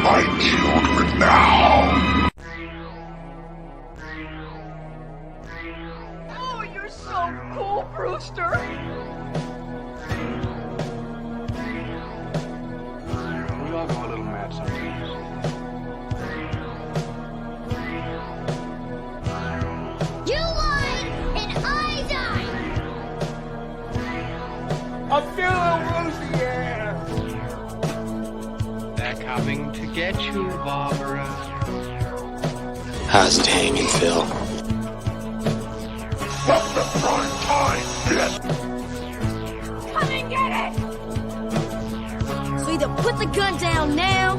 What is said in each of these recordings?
My children now. Oh, you're so cool, Brewster. We all go a little mad sometimes. You lied and I died. I'm feeling woozy, yeah. They're coming to get you, Barbara. How's it hanging, Phil? From the front time, yes. Come and get it! So either put the gun down now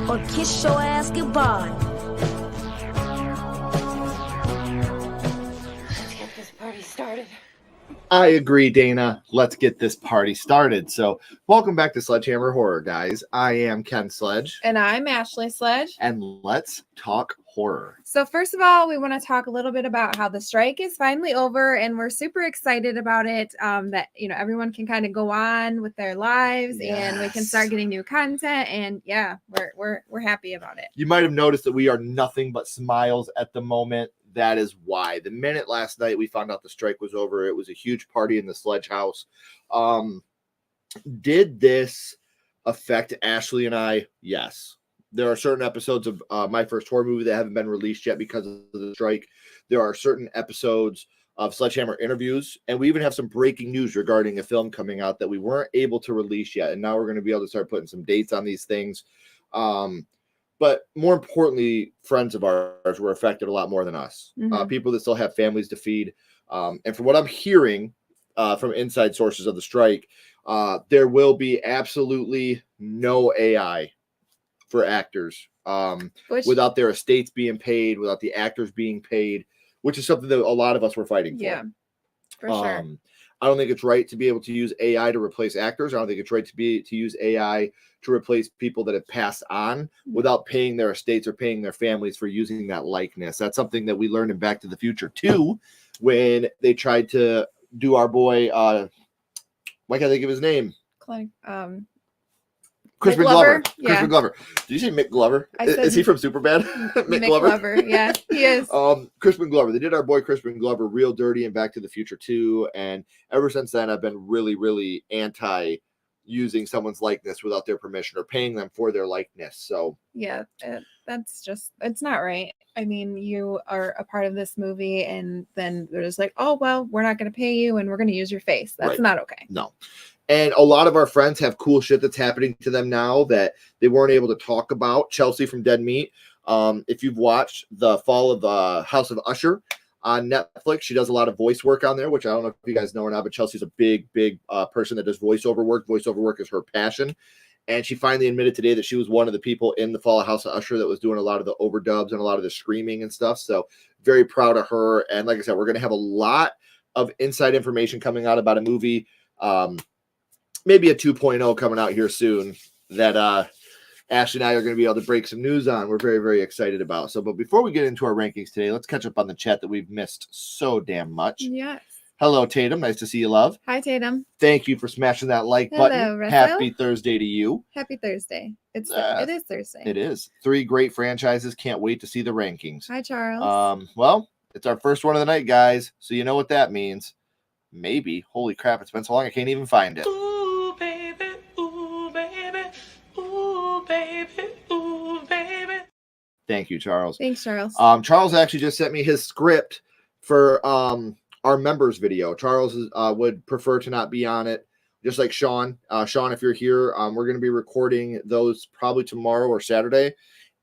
or kiss your ass goodbye. Let's get this party started. I agree, Dana. Let's get this party started. So, welcome back to Sledgehammer Horror, guys. I am Ken Sledge. And I'm Ashley Sledge. And let's talk horror. So first of all, we want to talk a little bit about how the strike is finally over, and we're super excited about it. That everyone can kind of go on with their lives, and we can start getting new content. And yeah, we're happy about it. You might have noticed that we are nothing but smiles at the moment. That is why. The minute last night we found out the strike was over, it was a huge party in the Sledge House. Did this affect Ashley and I? Yes. There are certain episodes of My First Horror Movie that haven't been released yet because of the strike. There are certain episodes of Sledgehammer interviews, and we even have some breaking news regarding a film coming out that we weren't able to release yet. And now we're going to be able to start putting some dates on these things. But more importantly, friends of ours were affected a lot more than us. Mm-hmm. People that still have families to feed. And from what I'm hearing from inside sources of the strike, there will be absolutely no AI for actors without their estates being paid, without the actors being paid, which is something that a lot of us were fighting for. Yeah, for sure. I don't think it's right to be able to use AI to replace actors. I don't think it's right to use AI to replace people that have passed on without paying their estates or paying their families for using that likeness. That's something that we learned in Back to the Future 2 when they tried to do our boy, why can't I think of his name? Crispin Glover. Yeah. Crispin Glover. Did you say Mick Glover? Is he from Superbad? Mick Glover. Yeah, he is. Crispin Glover. They did our boy Crispin Glover real dirty in Back to the Future 2. And ever since then, I've been really, really anti using someone's likeness without their permission or paying them for their likeness. So yeah, that's just, it's not right. I mean, you are a part of this movie, and then they're just like, oh, well, we're not going to pay you and we're going to use your face. That's not okay. No. And a lot of our friends have cool shit that's happening to them now that they weren't able to talk about. Chelsea from Dead Meat. If you've watched The Fall of the House of Usher on Netflix, she does a lot of voice work on there, which I don't know if you guys know or not, but Chelsea's a big person that does voiceover work. Voiceover work is her passion. And she finally admitted today that she was one of the people in The Fall of House of Usher that was doing a lot of the overdubs and a lot of the screaming and stuff. So very proud of her. And like I said, we're going to have a lot of inside information coming out about a movie. Maybe a 2.0 coming out here soon that Ashley and I are going to be able to break some news on. We're very, very excited about. So, but before we get into our rankings today, let's catch up on the chat that we've missed so damn much. Yes. Hello, Tatum. Nice to see you, love. Hi, Tatum. Thank you for smashing that like Hello, button. Russell. Happy Thursday to you. Happy Thursday. It is Thursday. It is. 3 great franchises. Can't wait to see the rankings. Hi, Charles. Well, it's our first one of the night, guys. So you know what that means. Maybe. Holy crap, it's been so long I can't even find it. Ooh, baby. Ooh, baby. Ooh, baby. Ooh, baby. Thank you, Charles. Thanks, Charles. Charles actually just sent me his script for our members video. Charles would prefer to not be on it, just like Sean. Sean, if you're here, we're going to be recording those probably tomorrow or Saturday.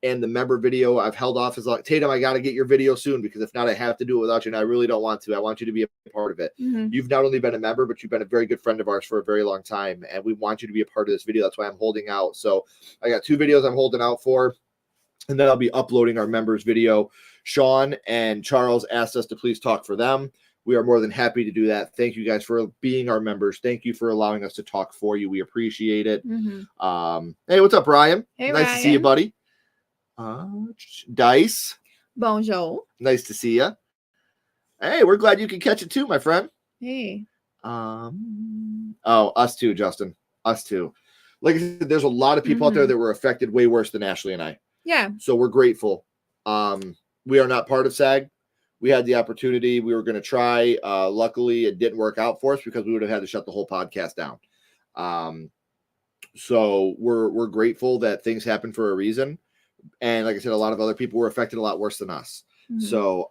And the member video I've held off is like, Tatum, I got to get your video soon, because if not, I have to do it without you. And I really don't want to. I want you to be a part of it. Mm-hmm. You've not only been a member, but you've been a very good friend of ours for a very long time. And we want you to be a part of this video. That's why I'm holding out. So I got 2 videos I'm holding out for. And then I'll be uploading our members video. Sean and Charles asked us to please talk for them. We are more than happy to do that. Thank you guys for being our members. Thank you for allowing us to talk for you. We appreciate it. Mm-hmm. Hey, what's up, Ryan? Hey, nice Ryan. to see you, buddy. Dice. Bonjour. Nice to see you. Hey, we're glad you can catch it too, my friend. Hey. Us too, Justin. Us too. Like I said, there's a lot of people out there that were affected way worse than Ashley and I. Yeah. So we're grateful. We are not part of SAG. We had the opportunity. We were going to try. Luckily, it didn't work out for us because we would have had to shut the whole podcast down. So we're grateful that things happen for a reason. And like I said, a lot of other people were affected a lot worse than us. So,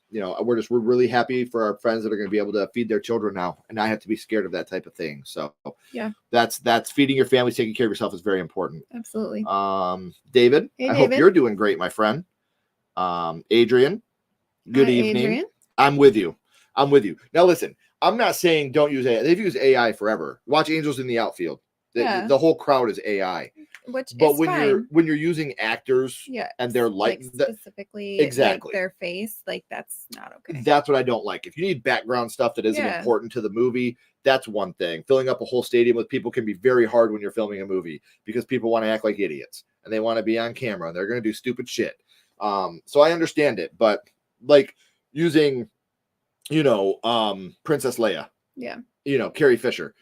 we're really happy for our friends that are going to be able to feed their children now and not have to be scared of that type of thing. So yeah, that's feeding your family, taking care of yourself is very important. Absolutely. David, hey, I David. hope you're doing great, my friend. Adrian, good evening. Adrian. I'm with you. Now listen, I'm not saying don't use AI. They've used AI forever. Watch Angels in the Outfield. The whole crowd is AI. But when you're using actors and they're like specifically exactly like their face, like that's not okay. That's what I don't like. If you need background stuff that isn't important to the movie, that's one thing. Filling up a whole stadium with people can be very hard when you're filming a movie because people want to act like idiots and they want to be on camera and they're going to do stupid shit. So I understand it, but like using, Princess Leia, Carrie Fisher,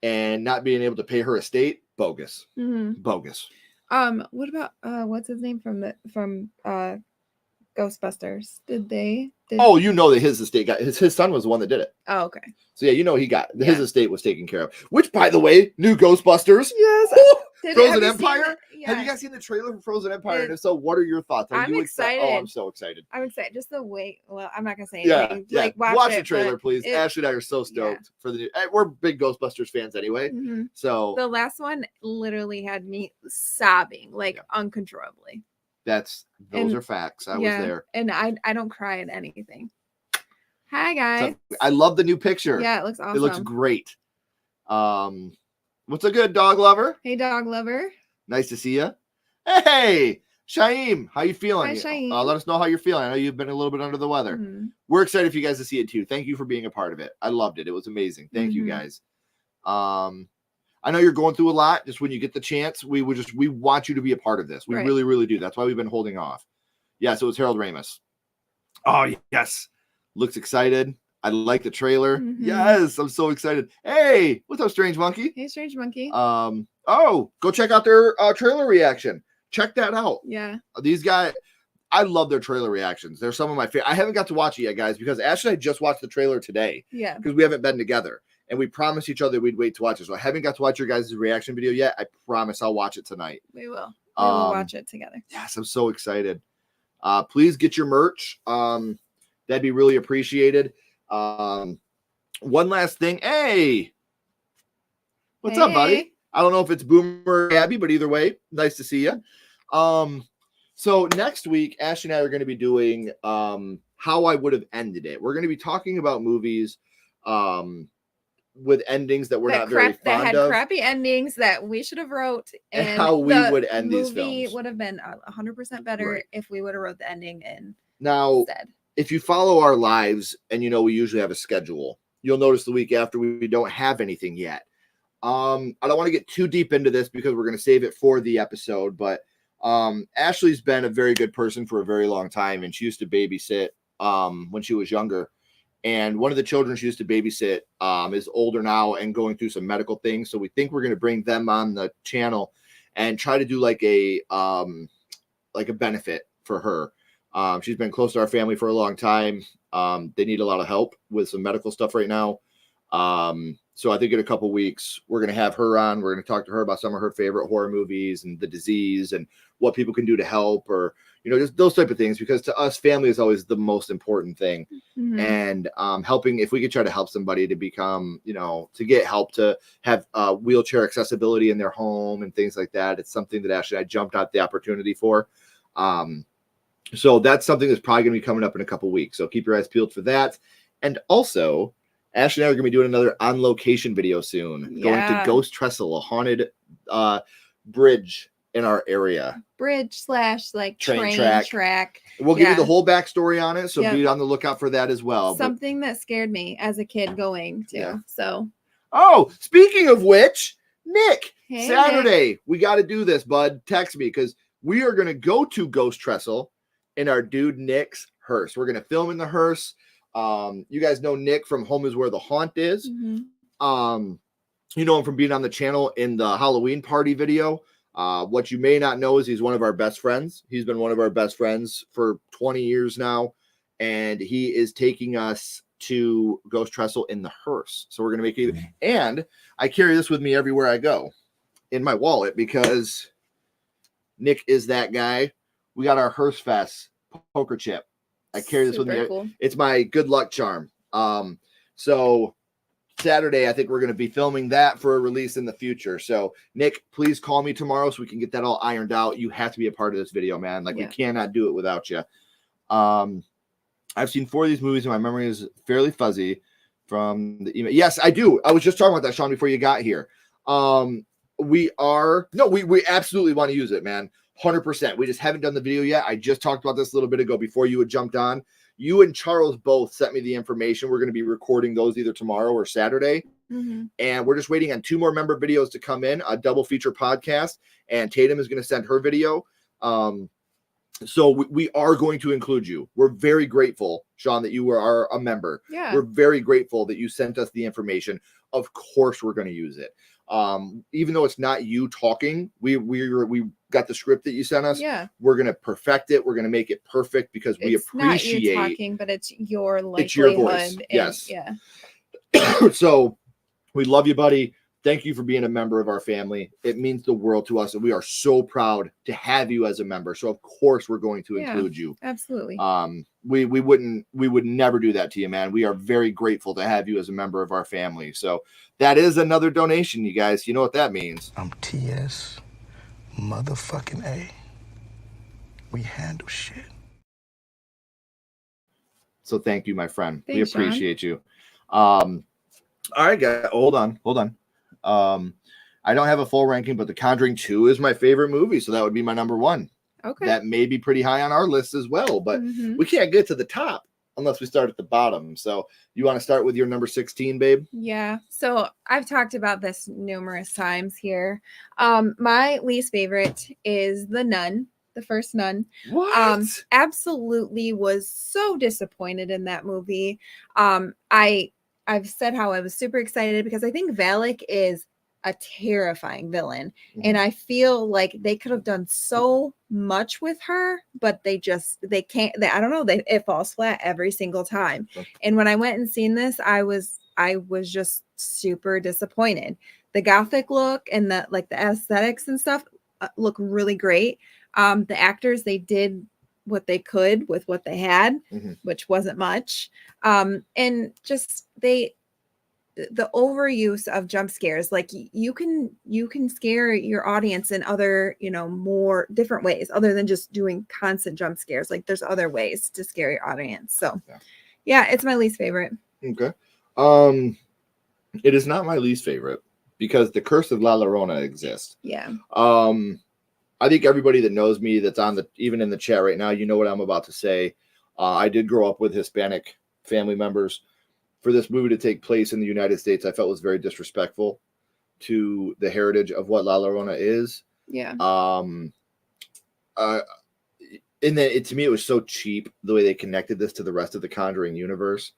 and not being able to pay her estate, bogus. Bogus. What about what's his name from Ghostbusters? That his estate got his son was the one that did it. Oh, okay. So he got his estate was taken care of. Which, by the way, new Ghostbusters. Yes. Frozen Empire. Have you guys seen the trailer for Frozen Empire? And if so, what are your thoughts? I'm excited. Oh, I'm so excited. I'm excited. Just the way. Well, I'm not gonna say anything. Yeah. Like watch the trailer, please. Ashley and I are so stoked for the new. We're big Ghostbusters fans anyway. So the last one literally had me sobbing uncontrollably. Those are facts. I was there, and I don't cry at anything. Hi guys. So, I love the new picture. Yeah, it looks awesome. It looks great. What's a good dog lover? Hey, dog lover. Nice to see you. Hey, Shaim, how you feeling? Hi, Shaim. Let us know how you're feeling. I know you've been a little bit under the weather. We're excited for you guys to see it too. Thank you for being a part of it. I loved it. It was amazing. Thank you guys. I know you're going through a lot. Just when you get the chance, we want you to be a part of this. We really, really do. That's why we've been holding off. Yeah, so it was Harold Ramis. Oh, yes. Looks excited. I like the trailer. Yes, I'm so excited. Hey, what's up, Strange Monkey? Hey, Strange Monkey. Go check out their trailer reaction. Check that out. Yeah. These guys, I love their trailer reactions. They're some of my favorite. I haven't got to watch it yet, guys, because Ashley and I just watched the trailer today. Yeah. Because we haven't been together. And we promised each other we'd wait to watch it. So I haven't got to watch your guys' reaction video yet. I promise I'll watch it tonight. We will. We will watch it together. Yes, I'm so excited. Please get your merch. That'd be really appreciated. One last thing. Hey, what's up, buddy? I don't know if it's Boomer or Abby, but either way, nice to see you. So next week, Ashley and I are going to be doing how I would have ended it. We're going to be talking about movies with endings that we're not very fond that had of. Crappy endings that we should have wrote, and how we would end these films. The movie would have been 100% better if we would have wrote the ending in now. Instead. If you follow our lives and we usually have a schedule, you'll notice the week after we don't have anything yet. I don't want to get too deep into this because we're going to save it for the episode, but Ashley's been a very good person for a very long time, and she used to babysit when she was younger. And one of the children she used to babysit is older now and going through some medical things. So we think we're going to bring them on the channel and try to do like a benefit for her. She's been close to our family for a long time. They need a lot of help with some medical stuff right now. So I think in a couple weeks, we're going to have her on. We're going to talk to her about some of her favorite horror movies and the disease and what people can do to help, or, just those type of things, because to us, family is always the most important thing. And helping, if we could try to help somebody to become, to get help to have wheelchair accessibility in their home and things like that. It's something that actually I jumped at the opportunity for. So that's something that's probably going to be coming up in a couple weeks. So keep your eyes peeled for that. And also, Ashley and I are going to be doing another on location video soon. Going to Ghost Trestle, a haunted bridge in our area. Bridge / like train track. We'll give you the whole backstory on it. So be on the lookout for that as well. Something that scared me as a kid going to. Yeah. So. Oh, speaking of which, Nick, hey, Saturday, we got to do this, bud. Text me because we are going to go to Ghost Trestle in our dude Nick's hearse. We're gonna film in the hearse. You guys know Nick from Home is Where the Haunt Is. You know him from being on the channel in the Halloween party video. What you may not know is he's one of our best friends. He's been one of our best friends for 20 years now, and he is taking us to Ghost Trestle in the hearse. So we're gonna make it, and I carry this with me everywhere I go in my wallet because Nick is that guy. We got our Hearse Fest poker chip. I carry this with me. Cool. It's my good luck charm. So Saturday, I think we're going to be filming that for a release in the future. So Nick, please call me tomorrow so we can get that all ironed out. You have to be a part of this video, man. Like we cannot do it without you. I've seen 4 of these movies and my memory is fairly fuzzy from the email. Yes, I do. I was just talking about that, Sean, before you got here. We absolutely want to use it, man. 100%. We just haven't done the video yet. I just talked about this a little bit ago before you had jumped on. You and Charles both sent me the information. We're going to be recording those either tomorrow or Saturday. And we're just waiting on 2 more member videos to come in, a double feature podcast. And Tatum is going to send her video. So we are going to include you. We're very grateful, Sean, that you are a member. Yeah. We're very grateful that you sent us the information. Of course, we're going to use it. Even though it's not you talking, we got the script that you sent us. Yeah. We're going to perfect it. We're going to make it perfect because we appreciate not you talking, but it's your livelihood. It's your voice. Yes. Yeah. So we love you, buddy. Thank you for being a member of our family. It means the world to us, and we are so proud to have you as a member. So of course we're going to include you. Absolutely. We would never do that to you, man. We are very grateful to have you as a member of our family. So that is another donation, you guys. You know what that means. I'm TS motherfucking A. We handle shit. So thank you, my friend. Thanks, we appreciate you. All right, guys. Hold on. I don't have a full ranking, but The Conjuring 2 is my favorite movie, so that would be my number 1. Okay. That may be pretty high on our list as well, but we can't get to the top unless we start at the bottom. So you want to start with your number 16, babe? Yeah. So I've talked about this numerous times here. My least favorite is The Nun, the first Nun. What? Absolutely was so disappointed in that movie. I've said how I was super excited because I think Valak is a terrifying villain. And I feel like they could have done so much with her, but they can't. I don't know. It falls flat every single time. And when I went and seen this, I was just super disappointed. The gothic look and the aesthetics and stuff look really great. The actors, they did what they could with what they had, which wasn't much. And just the overuse of jump scares, like you can scare your audience in other, more different ways other than just doing constant jump scares. Like there's other ways to scare your audience. So yeah, it's my least favorite. Okay. It is not my least favorite because The Curse of La Llorona exists. Yeah. I think everybody that knows me that's even in the chat right now, you know what I'm about to say. I did grow up with Hispanic family members. For this movie to take place in the United States, I felt was very disrespectful to the heritage of what La Llorona is. Yeah. And then to me, it was so cheap the way they connected this to the rest of the Conjuring universe.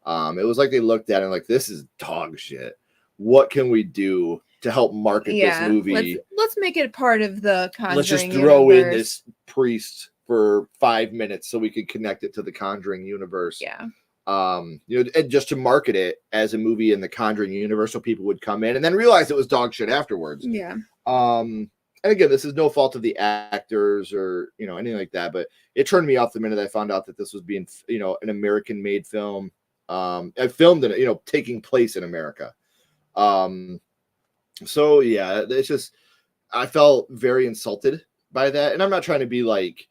It was like they looked at it like, this is dog shit. What can we do to help market this movie? Let's make it part of the Conjuring. Let's just throw in this priest for 5 minutes so we could connect it to the Conjuring universe. Yeah. And just to market it as a movie in the Conjuring universe so people would come in and then realize it was dog shit afterwards. Yeah. And again, this is no fault of the actors or, anything like that, but it turned me off the minute I found out that this was being, an American made film, filmed in, taking place in America. So yeah, it's just, I felt very insulted by that. And I'm not trying to be like,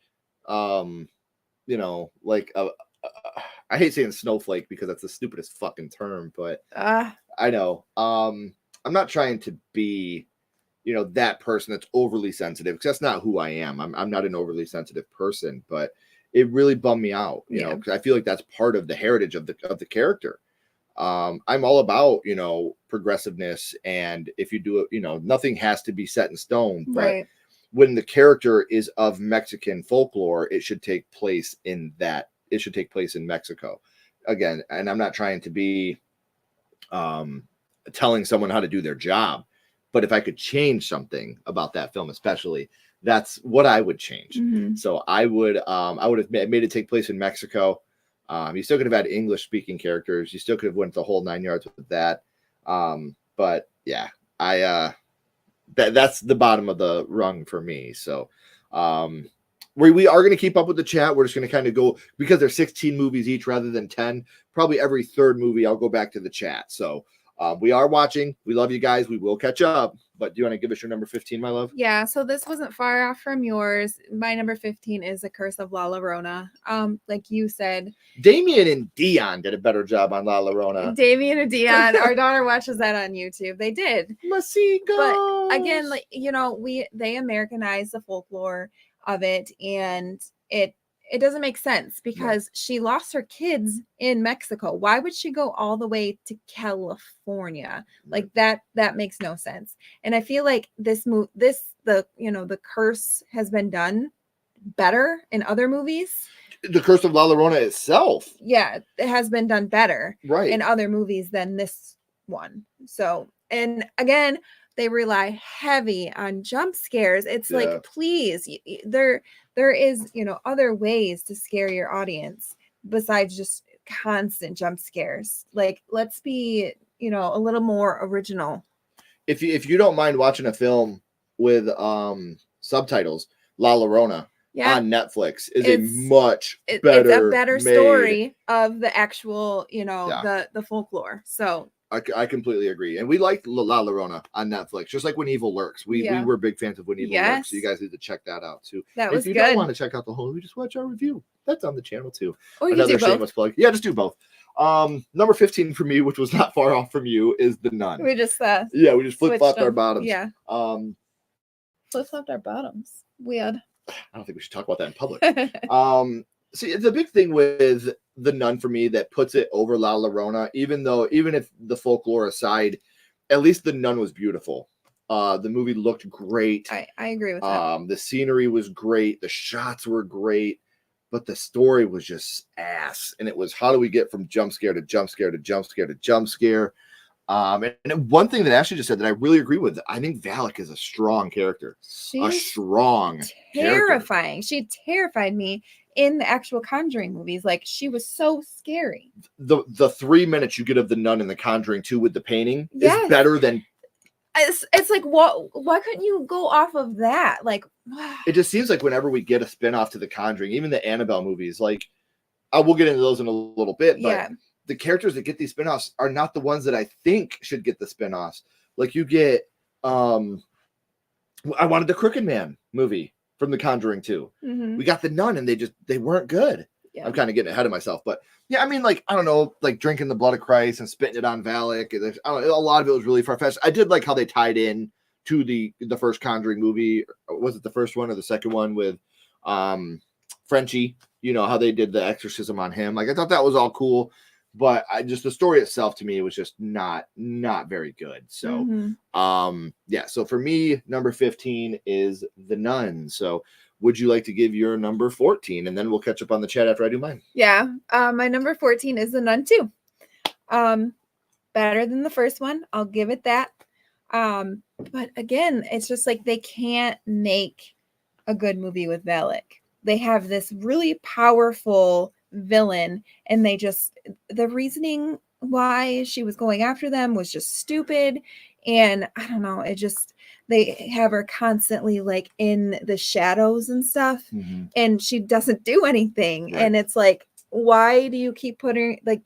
I hate saying snowflake because that's the stupidest fucking term, but I know. I'm not trying to be, that person that's overly sensitive because that's not who I am. I'm not an overly sensitive person, but it really bummed me out, know, because I feel like that's part of the heritage of the character. I'm all about, progressiveness, and if you do it, nothing has to be set in stone, but when the character is of Mexican folklore, it should take place in that. It should take place in Mexico. Again, and I'm not trying to be telling someone how to do their job, but if I could change something about that film, especially, that's what I would change. So I would have made it take place in Mexico. You still could have had English speaking characters. You still could have went the whole 9 yards with that. But yeah, that's the bottom of the rung for me. So we are going to keep up with the chat. We're just going to kind of go, because there's 16 movies each rather than 10. Probably every third movie I'll go back to the chat. So we are watching. We love you guys. We will catch up. But do you want to give us your number 15, my love? Yeah, so this wasn't far off from yours. My number 15 is The Curse of La Llorona. Like you said, Damien and Dion did a better job on La Llorona. Damien and Dion, our daughter watches that on YouTube. They did. But again, like, you know, they Americanized the folklore of it, and it doesn't make sense because she lost her kids in Mexico. Why would she go all the way to California? Like that makes no sense. And I feel like the curse has been done better in other movies. The Curse of La Llorona itself. Yeah, it has been done better in other movies than this one. So, and again, they rely heavy on jump scares. It's like, please, there is, other ways to scare your audience besides just constant jump scares. Like, let's be, a little more original. If you don't mind watching a film with subtitles, La Llorona on Netflix is a much better. It's a better story of the actual, the folklore. So I completely agree. And we liked La Llorona on Netflix, just like When Evil Lurks. We were big fans of When Evil Lurks. So you guys need to check that out too. That was if you good. don't want to check out the whole movie, just watch our review. That's on the channel too. Or you Another can do shameless plug. Yeah, just do both. Number 15 for me, which was not far off from you, is The Nun. We just we just flip-flopped our bottoms. Yeah. Flip-flopped our bottoms. Weird. I don't think we should talk about that in public. See, the big thing with The Nun for me that puts it over La Llorona, even if the folklore aside, at least The Nun was beautiful. The movie looked great. I agree with that. The scenery was great. The shots were great, but the story was just ass. And it was, how do we get from jump scare to jump scare to jump scare to jump scare? And one thing that Ashley just said that I really agree with, I think Valak is a strong character. She's terrifying. She terrified me in the actual Conjuring movies. Like, she was so scary. The 3 minutes you get of the nun in the Conjuring 2 with the painting is better than. It's like, why couldn't you go off of that? Like, it just seems like whenever we get a spinoff to the Conjuring, even the Annabelle movies, like, I will get into those in a little bit, but the characters that get these spinoffs are not the ones that I think should get the spinoffs. Like, you get, I wanted the Crooked Man movie from the Conjuring 2. Mm-hmm. We got the Nun, and they weren't good. Yeah. I'm kind of getting ahead of myself, but yeah, I mean, like, I don't know, like drinking the blood of Christ and spitting it on Valak. I don't know, a lot of it was really far-fetched. I did like how they tied in to the first Conjuring movie. Was it the first one or the second one with Frenchie? How they did the exorcism on him. Like, I thought that was all cool, but the story itself to me was just not very good. So, so for me, number 15 is The Nun. So, would you like to give your number 14, and then we'll catch up on the chat after I do mine? Yeah, my number 14 is The Nun 2. Better than the first one, I'll give it that. But again, it's just like they can't make a good movie with Valak. They have this really powerful villain, and the reasoning why she was going after them was just stupid. And I don't know, they have her constantly like in the shadows and stuff, and she doesn't do anything. Right. And it's like, why do you keep putting, like,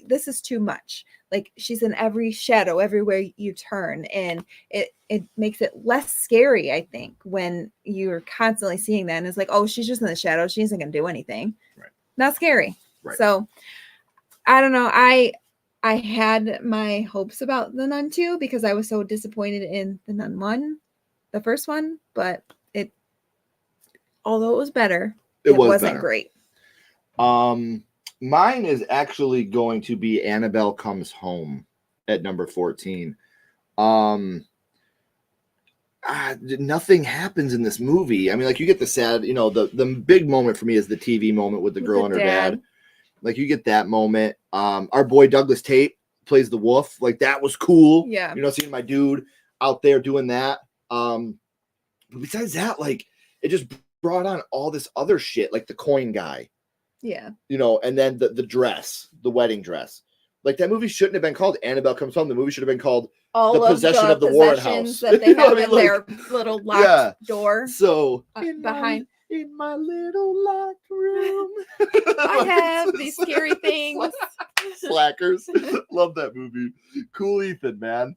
this is too much. Like, she's in every shadow everywhere you turn, and it makes it less scary, I think, when you're constantly seeing that. And it's like, oh, she's just in the shadows, she isn't gonna do anything. Right. Not scary. Right. So I don't know. I had my hopes about The Nun 2 because I was so disappointed in The Nun 1, the first one, but although it was better, it wasn't better. Great. Mine is actually going to be Annabelle Comes Home at number 14. nothing happens in this movie. I mean, like you get the sad, the big moment for me is the TV moment with the girl and her dad. Like you get that moment. Our boy Douglas Tate plays the wolf. Like that was cool. Yeah. Seeing my dude out there doing that. But besides that, like it just brought on all this other shit, like the coin guy. Yeah. And then the dress, the wedding dress. Like that movie shouldn't have been called Annabelle Comes Home. The movie should have been called All The Possession of the Warren House. that they have in their little locked door. So behind. In my little locked room. I have these scary things. Slackers. Love that movie. Cool Ethan, man.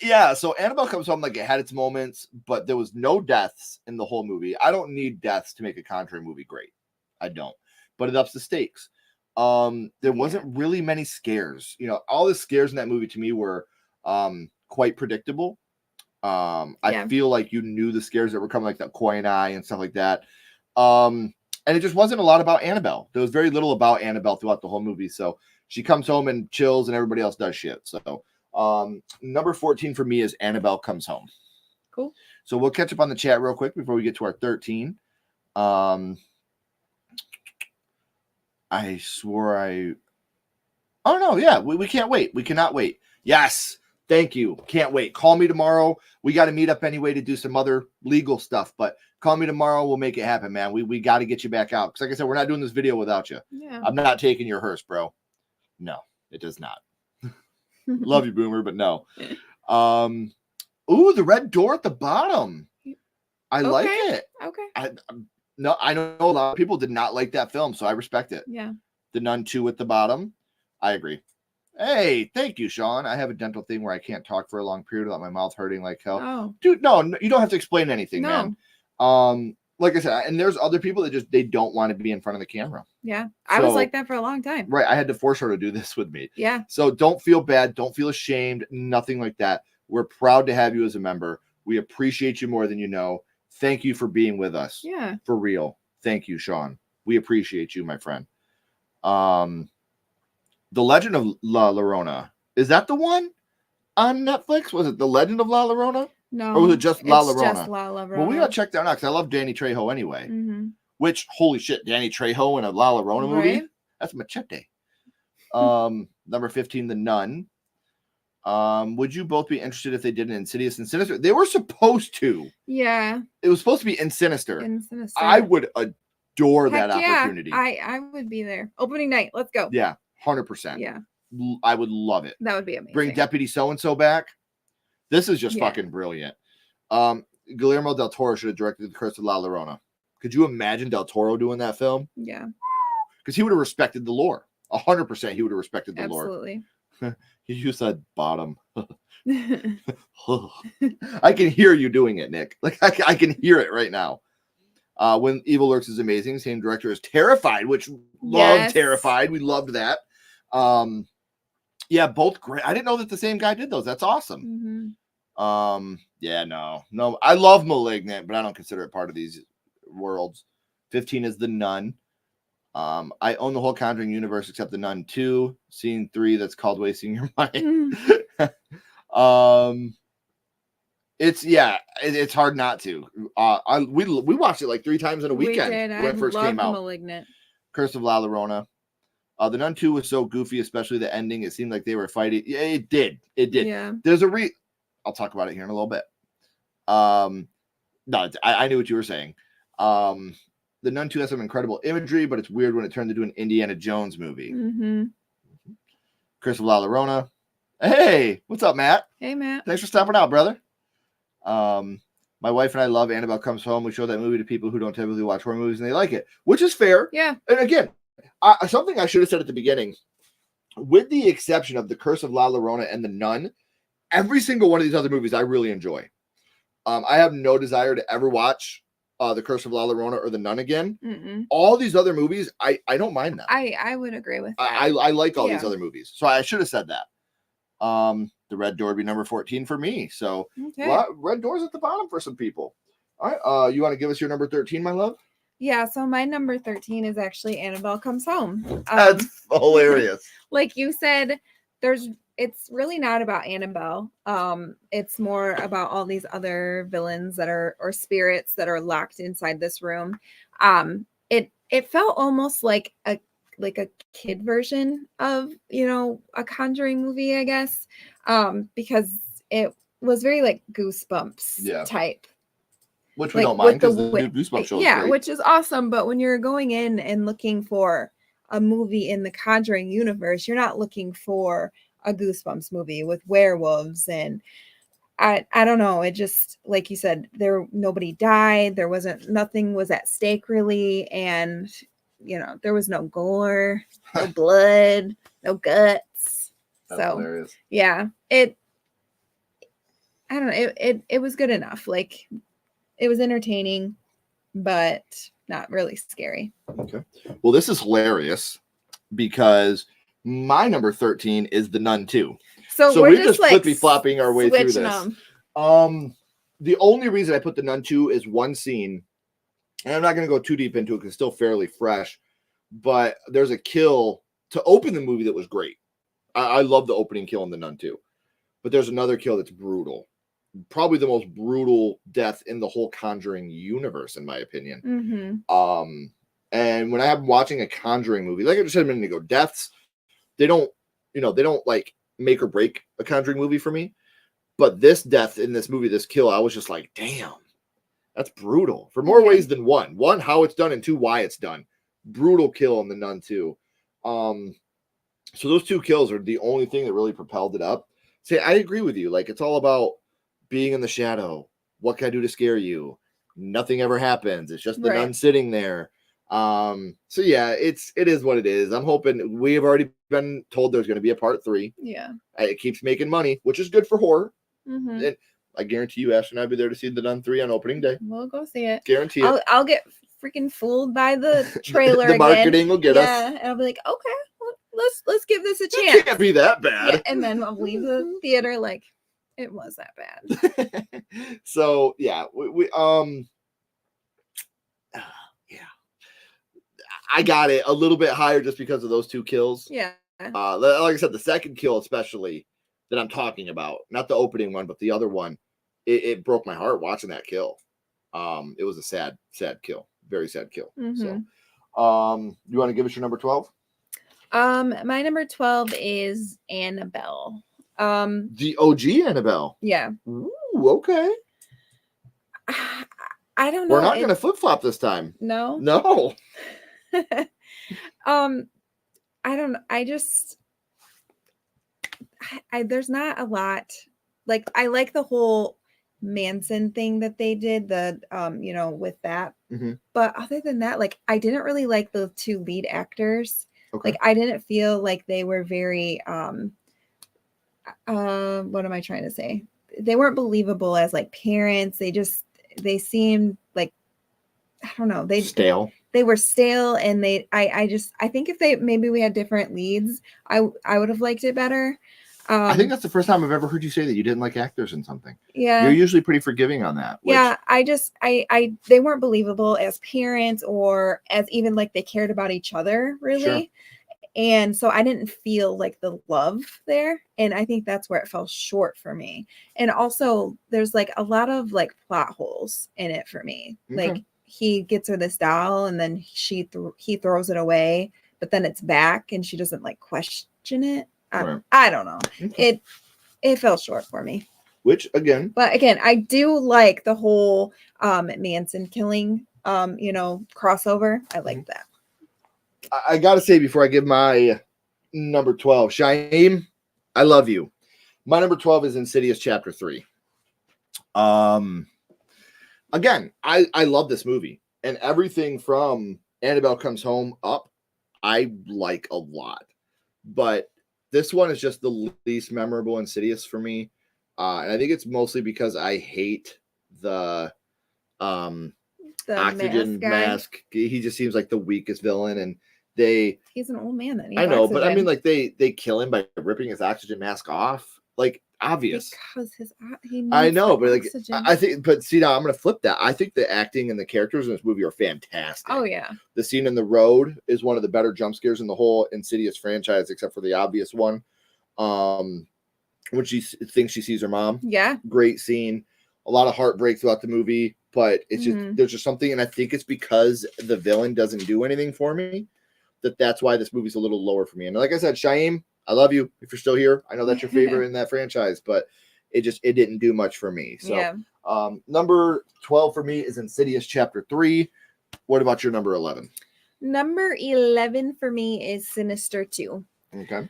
Yeah, so Annabelle Comes Home, like it had its moments, but there was no deaths in the whole movie. I don't need deaths to make a Conjuring movie great. I don't. But it ups the stakes. There wasn't really many scares. All the scares in that movie to me were quite predictable. I feel like you knew the scares that were coming, like that coin eye and stuff like that. And it just wasn't a lot about Annabelle. There was very little about Annabelle throughout the whole movie. So she comes home and chills and everybody else does shit. So number 14 for me is Annabelle Comes Home. Cool. So we'll catch up on the chat real quick before we get to our 13. I swore oh no, yeah, we can't wait. We cannot wait. Yes. Thank you. Can't wait. Call me tomorrow. We got to meet up anyway to do some other legal stuff, but call me tomorrow. We'll make it happen, man. We got to get you back out. Because like I said, we're not doing this video without you. Yeah. I'm not taking your hearse, bro. No, it does not. Love you, Boomer, but no. Ooh, the red door at the bottom. I like it. Okay. I know a lot of people did not like that film, so I respect it. Yeah. The Nun 2 at the bottom. I agree. Hey, thank you, Sean. I have a dental thing where I can't talk for a long period without my mouth hurting like hell. Oh. Dude, no, you don't have to explain anything, man. Like I said, and there's other people that they don't want to be in front of the camera. Yeah. I was like that for a long time. Right. I had to force her to do this with me. Yeah. So don't feel bad. Don't feel ashamed. Nothing like that. We're proud to have you as a member. We appreciate you more than you know. Thank you for being with us. Yeah. For real. Thank you, Sean. We appreciate you, my friend. The Legend of La Llorona. Is that the one on Netflix? Was it The Legend of La Llorona? No. Or was it just La Llorona? Just La Llorona. Well, we gotta check that out because I love Danny Trejo anyway. Mm-hmm. Which, holy shit, Danny Trejo in a La Llorona movie? Right? That's Machete. Number 15, The Nun. Would you both be interested if they did an Insidious and Sinister? They were supposed to. Yeah. It was supposed to be in Sinister. In Sinister. I would adore that opportunity. I would be there. Opening night. Let's go. Yeah, 100%. Yeah. I would love it. That would be amazing. Bring Deputy So-and-so back. This is just fucking brilliant. Guillermo del Toro should have directed The Curse of La Llorona. Could you imagine Del Toro doing that film? Yeah. Because he would have respected the lore. 100% he would have respected the lore. Absolutely. You said bottom. I can hear you doing it, Nick. Like I can hear it right now. When Evil Lurks is amazing. Same director as Terrified, which loved Terrified. We loved that. Yeah, both great. I didn't know that the same guy did those. That's awesome. Mm-hmm. Yeah, no. I love Malignant, but I don't consider it part of these worlds. 15 is The Nun. I own the whole Conjuring universe except The Nun 2. Scene 3 that's called Wasting Your Mind. It's hard not to. We watched it like 3 times in a weekend when it first came out. Malignant. Curse of La Llorona. The Nun 2 was so goofy, especially the ending. It seemed like they were fighting. Yeah, it did. Yeah. There's I'll talk about it here in a little bit. No, I knew what you were saying. The Nun 2 has some incredible imagery, but it's weird when it turned into an Indiana Jones movie. Mm-hmm. Curse of La Llorona. Hey, what's up, Matt? Hey, Matt. Thanks for stopping out, brother. My wife and I love Annabelle Comes Home. We show that movie to people who don't typically watch horror movies, and they like it, which is fair. Yeah. And again, something I should have said at the beginning, with the exception of The Curse of La Llorona and The Nun, every single one of these other movies I really enjoy. I have no desire to ever watch The Curse of La Llorona or The Nun again. Mm-mm. All these other movies, I don't mind them. I would agree with that. I like all these other movies. So I should have said that. The Red Door would be number 14 for me. So Red Door's at the bottom for some people. All right. You want to give us your number 13, my love? Yeah. So my number 13 is actually Annabelle Comes Home. That's hilarious. Like you said, there's it's really not about Annabelle. It's more about all these other villains that are or spirits that are locked inside this room. It felt almost like a kid version of, a Conjuring movie, I guess. Because it was very like Goosebumps type. Which we Like, don't mind with the because the new Goosebumps show is yeah, great. which is awesome. But when you're going in and looking for a movie in the Conjuring universe, you're not looking for a Goosebumps movie with werewolves. And I don't know. It just, like you said, nobody died. Nothing was at stake really. And, there was no gore, no blood, no guts. That's So hilarious. yeah, I don't know. It was good enough. Like, it was entertaining, but not really scary. Okay. Well, this is hilarious because my number 13 is The Nun 2. So we're just like flippy flopping our way through this. them. The only reason I put The Nun 2 is one scene, and I'm not going to go too deep into it because it's still fairly fresh, but there's a kill to open the movie that was great. I love the opening kill in The Nun 2, but there's another kill that's brutal. Probably the most brutal death in the whole Conjuring universe, in my opinion. Mm-hmm. And when I'm watching a Conjuring movie, like I just said a minute ago, deaths, they don't like make or break a Conjuring movie for me. But this death in this movie, this kill, I was just like, damn, that's brutal for more ways than one. One, how it's done, and two, why it's done. Brutal kill in The Nun 2. So those two kills are the only thing that really propelled it up. See, I agree with you. Like, it's all about being in the shadow. What can I do to scare you? Nothing ever happens. It's just the nun sitting there. So yeah, it is what it is. I'm hoping. We have already been told there's going to be a part 3. Yeah. It keeps making money, which is good for horror. Mm-hmm. And I guarantee you, Ash and I'll be there to see The Nun 3 on opening day. We'll go see it. Guarantee it. I'll get freaking fooled by the trailer. The marketing will get us. Yeah, and I'll be like, okay, well, let's give this a chance. It can't be that bad. Yeah, and then I'll leave the theater like it was that bad. So yeah, we yeah, I got it a little bit higher just because of those two kills. Yeah. Like I said, the second kill especially that I'm talking about, not the opening one, but the other one, it broke my heart watching that kill. It was a sad kill, very sad kill. Mm-hmm. So, you want to give us your number 12? My number 12 is Annabelle. The OG Annabelle. Yeah. Ooh, okay. I don't know. We're not going to flip flop this time. No. No. I don't know. There's not a lot. Like, I like the whole Manson thing that they did, with that. Mm-hmm. But other than that, like, I didn't really like the two lead actors. Okay. Like, I didn't feel like they were very what am I trying to say? They weren't believable as like parents. They seemed like, I don't know, stale. They were stale, and I think if maybe we had different leads, I would have liked it better. I think that's the first time I've ever heard you say that you didn't like actors in something. Yeah. You're usually pretty forgiving on that. Yeah. They weren't believable as parents or as even like they cared about each other really. Sure. And so I didn't feel like the love there. And I think that's where it fell short for me. And also there's like a lot of like plot holes in it for me. Okay. Like he gets her this doll and then he throws it away, but then it's back and she doesn't like question it. Right. I don't know. Okay. It fell short for me. But again, I do like the whole Manson killing crossover. I like that. I gotta say before I give my number 12, Shaim, I love you. My number 12 is Insidious Chapter 3. Again, I love this movie, and everything from Annabelle Comes Home up, I like a lot. But this one is just the least memorable Insidious for me. And I think it's mostly because I hate the oxygen mask. He just seems like the weakest villain, and he's an old man. I know, oxygen. But I mean, like they kill him by ripping his oxygen mask off. Like, obvious. Because I know, but like oxygen. I think, but see, now I'm gonna flip that. I think the acting and the characters in this movie are fantastic. Oh yeah. The scene in the road is one of the better jump scares in the whole Insidious franchise, except for the obvious one. When she thinks she sees her mom. Yeah. Great scene. A lot of heartbreak throughout the movie, but it's just there's just something, and I think it's because the villain doesn't do anything for me that's why this movie's a little lower for me. And like I said, Shaim, I love you if you're still here. I know that's your favorite in that franchise, but it didn't do much for me. So number 12 for me is Insidious Chapter 3. What about your number 11? Number 11 for me is Sinister 2. Okay.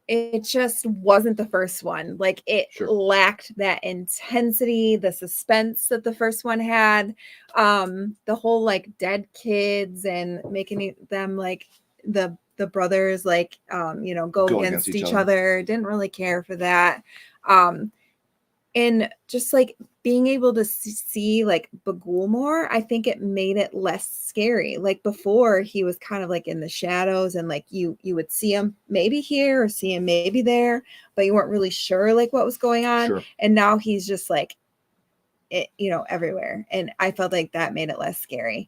It just wasn't the first one. Like it lacked that intensity, the suspense that the first one had. The whole like dead kids and making them like the brothers like go against each other. Didn't really care for that. And just like being able to see like Bagul more, I think it made it less scary. Like before, he was kind of like in the shadows, and like you would see him maybe here or see him maybe there, but you weren't really sure like what was going on. Sure. And now he's just like, everywhere. And I felt like that made it less scary.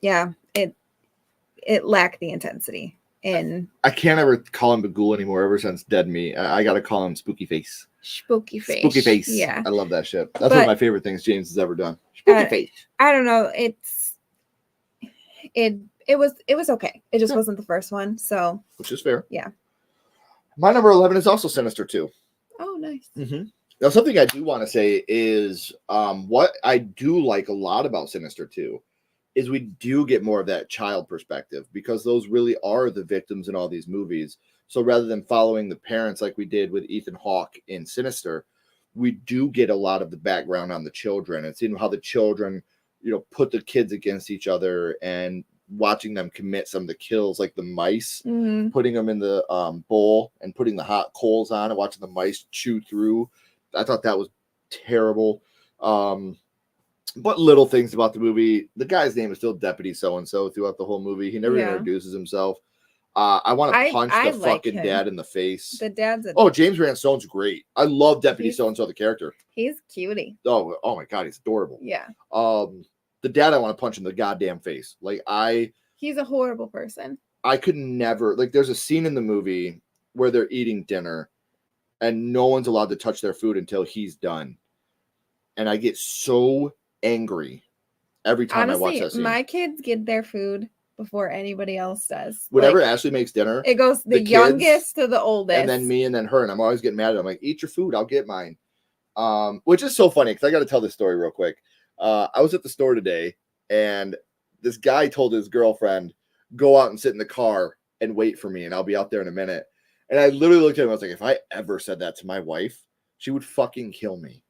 It lacked the intensity. And I can't ever call him Bagul anymore ever since Dead Meat. I got to call him Spooky Face. Spooky Face. Spooky Face. Yeah. I love that shit. That's one of my favorite things James has ever done. Spooky Face. I don't know. It was okay. It just wasn't the first one. So, which is fair. Yeah. My number 11 is also Sinister 2. Oh, nice. Now, something I do want to say is what I do like a lot about Sinister 2 is we do get more of that child perspective, because those really are the victims in all these movies. So rather than following the parents like we did with Ethan Hawke in Sinister, we do get a lot of the background on the children and seeing how the children, put the kids against each other and watching them commit some of the kills, like the mice, putting them in the bowl and putting the hot coals on and watching the mice chew through. I thought that was terrible. But little things about the movie. The guy's name is still Deputy So-and-so throughout the whole movie. He never introduces himself. I want to punch the fucking dad in the face. The dad's James Ransone's great. I love Deputy So-and-so, the character. He's cutie. Oh my God, he's adorable. Yeah. The dad I want to punch in the goddamn face. He's a horrible person. I could never, there's a scene in the movie where they're eating dinner and no one's allowed to touch their food until he's done. And I get so angry every time I watch that scene. My kids get their food before anybody else does. Whenever Ashley makes dinner, it goes the youngest to the oldest, and then me, and then her, and I'm always getting mad at her. I'm like, eat your food, I'll get mine. Which is so funny because I got to tell this story real quick. I was at the store today, and this guy told his girlfriend, go out and sit in the car and wait for me, and I'll be out there in a minute. And I literally looked at him, I was like, if I ever said that to my wife, she would fucking kill me.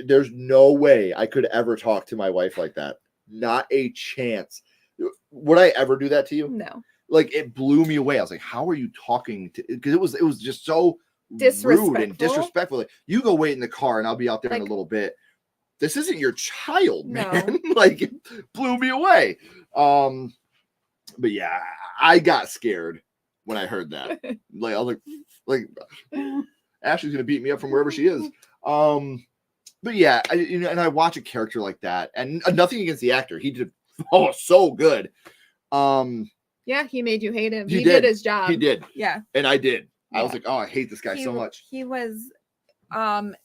There's no way I could ever talk to my wife like that. Not a chance. Would I ever do that to you? No. It blew me away. I was like, how are you talking to, because it was just so rude and disrespectful. Like, you go wait in the car and I'll be out there in a little bit. This isn't your child, man. It blew me away. But yeah, I got scared when I heard that. I was like, Ashley's gonna beat me up from wherever she is. But yeah, and I watch a character like that, and nothing against the actor. He did so good. Yeah, he made you hate him. He did his job. He did. Yeah. And I did. Yeah. I was like, oh, I hate this guy so much. He was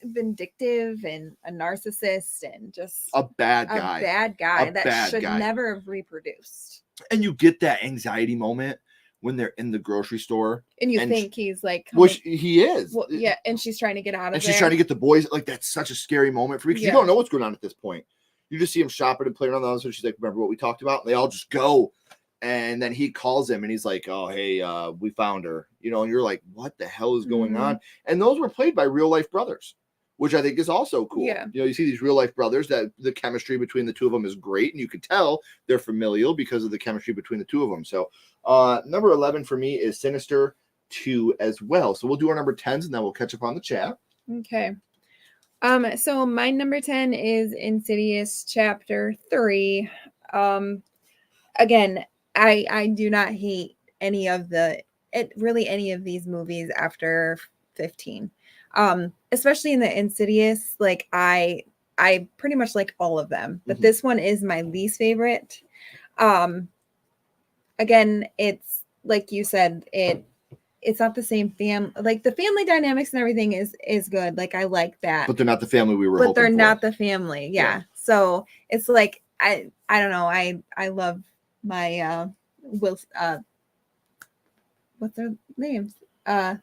vindictive and a narcissist and just a bad guy. That should never have reproduced. And you get that anxiety moment when they're in the grocery store. And you think he's like... he is. Well, yeah, and she's trying to get out of there. And she's trying to get the boys. That's such a scary moment for me because you don't know what's going on at this point. You just see him shopping and playing around the house. And she's like, remember what we talked about? And they all just go. And then he calls him and he's like, oh, hey, we found her. And you're like, what the hell is going on? And those were played by real life brothers, which I think is also cool. Yeah. You see these real life brothers that the chemistry between the two of them is great. And you can tell they're familial because of the chemistry between the two of them. So number 11 for me is Sinister 2 as well. So we'll do our number 10s and then we'll catch up on the chat. Okay. So my number 10 is Insidious Chapter 3. Again, I do not hate any of these movies after 15. Especially in the Insidious, I pretty much like all of them, but this one is my least favorite. Again, it's like you said, it it's not the same like the family dynamics and everything is good. Like I like that. But they're not the family we were But hoping they're for. not the family. Yeah. So it's like I don't know. I love my Will what's their names? Ed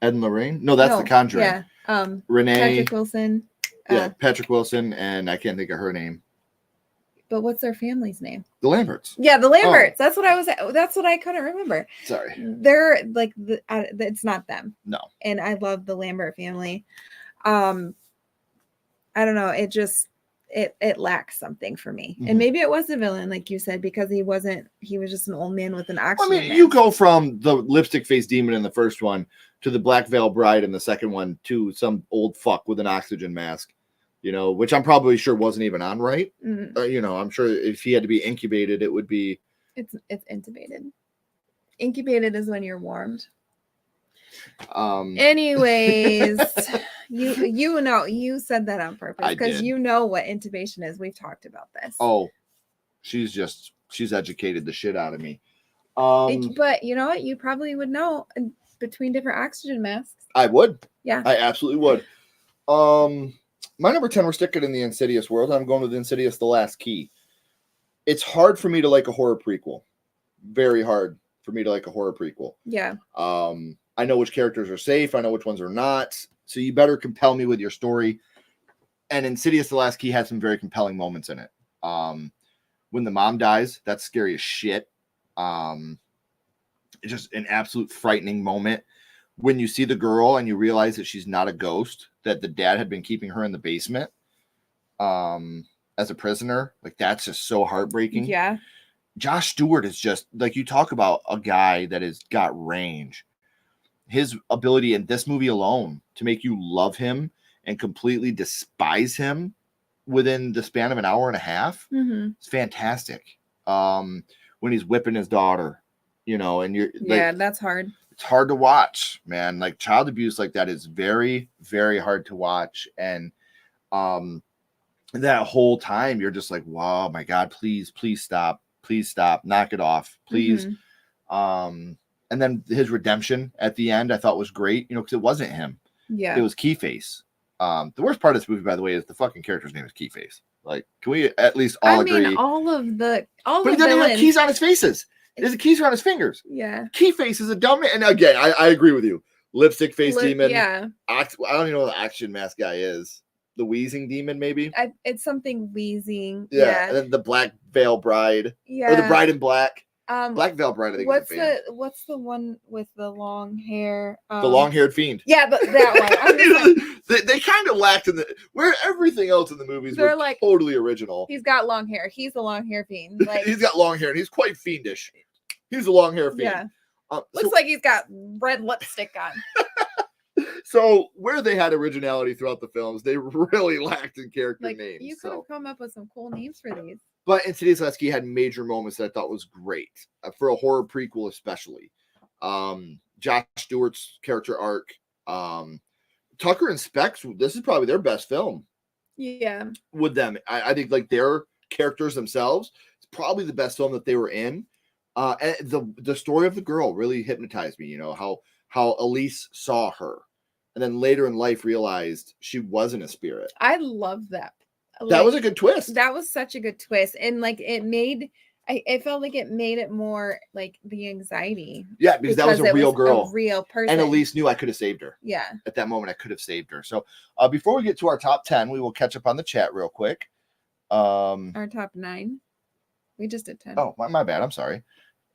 and Lorraine? No, that's no, The Conjuring. Yeah. Renee. Patrick Wilson. Yeah, Patrick Wilson, and I can't think of her name. But what's their family's name? The Lamberts. Yeah, the Lamberts. That's what I couldn't remember. Sorry. They're like it's not them. No. And I love the Lambert family. I don't know. It just it lacks something for me. Mm-hmm. And maybe it was the villain, like you said, because he was just an old man with an oxygen I mean, mask. you go from the lipstick face demon in the first one to the black veil bride in the second one to some old fuck with an oxygen mask, you know, which I'm probably sure wasn't even on right. You know, I'm sure if he had to be incubated, it would be. It's intubated. Incubated is when you're warmed. Anyways, you know, you said that on purpose because you know what intubation is. We've talked about this. Oh, she's educated the shit out of me. But you know what? You probably would know between different oxygen masks. I would. Yeah. I absolutely would. My number 10, we're sticking in the Insidious world. I'm going with Insidious: The Last Key. It's hard for me to like a horror prequel. Very hard for me to like a horror prequel. Yeah. I know which characters are safe. I know which ones are not. So you better compel me with your story. And Insidious: The Last Key has some very compelling moments in it. When the mom dies, that's scary as shit. It's just an absolute frightening moment. When you see the girl and you realize that she's not a ghost, that the dad had been keeping her in the basement as a prisoner, like that's just so heartbreaking. Yeah. Josh Stewart is just like, you talk about a guy that has got range. His ability in this movie alone to make you love him and completely despise him within the span of an hour and a half. It's fantastic. When he's whipping his daughter, you know, and you're like, that's hard. It's hard to watch, man. Like child abuse like that is very, very hard to watch. And that whole time you're just like, wow, my God, please stop. Please stop. Knock it off. Please. And then his redemption at the end I thought was great, you know, because it wasn't him. Yeah. It was Keyface. The worst part of this movie, by the way, is the fucking character's name is Keyface. Like, can we at least all agree? I mean, all but the he doesn't villains. have keys on his faces. There's keys on his fingers. Yeah. Keyface is a dumb man. And again, I agree with you. Lipstick face demon. Yeah. I don't even know what the action mask guy is. The wheezing demon, maybe. It's something wheezing. Yeah. And then the black veil bride. Yeah. Or the bride in black. Black veil bride. I think. What's the one with the long hair? The long-haired fiend. Yeah, but that one. they kind of lacked in where everything else in the movies were like totally original. He's got long hair. He's a long hair fiend. Like he's got long hair and he's quite fiendish. He's a long hair fiend. Yeah. Looks like he's got red lipstick on. So where they had originality throughout the films, they really lacked in character names. You could have come up with some cool names for these. But Insidious: Last Key had major moments that I thought was great for a horror prequel, especially. Josh Stewart's character arc, Tucker and Specs. This is probably their best film. Yeah. With them, I think like their characters themselves, it's probably the best film that they were in. And the story of the girl really hypnotized me. You know how Elise saw her, and then later in life realized she wasn't a spirit. I love that. That was a good twist. That was such a good twist, and like it felt like it made it more like the anxiety. Yeah, because that was a real girl, a real person, and Elise knew I could have saved her. Yeah, at that moment I could have saved her. So before we get to our top 10, we will catch up on the chat real quick. Our top 9. We just did 10. Oh, my bad. I'm sorry.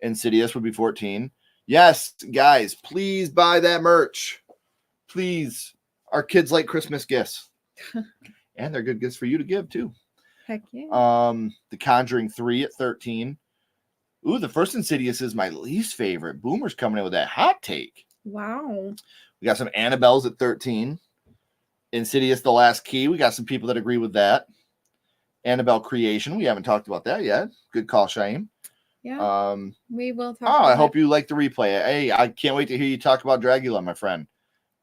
Insidious would be 14. Yes, guys, please buy that merch. Please. Our kids like Christmas gifts. And they're good gifts for you to give too. Heck yeah. The Conjuring 3 at 13. Ooh, the first Insidious is my least favorite. Boomer's coming in with that hot take. Wow. We got some Annabelles at 13. Insidious: The Last Key. We got some people that agree with that. Annabelle Creation. We haven't talked about that yet. Good call, Shaim. Yeah. We will talk. I hope you like the replay. Hey, I can't wait to hear you talk about Dragula, my friend.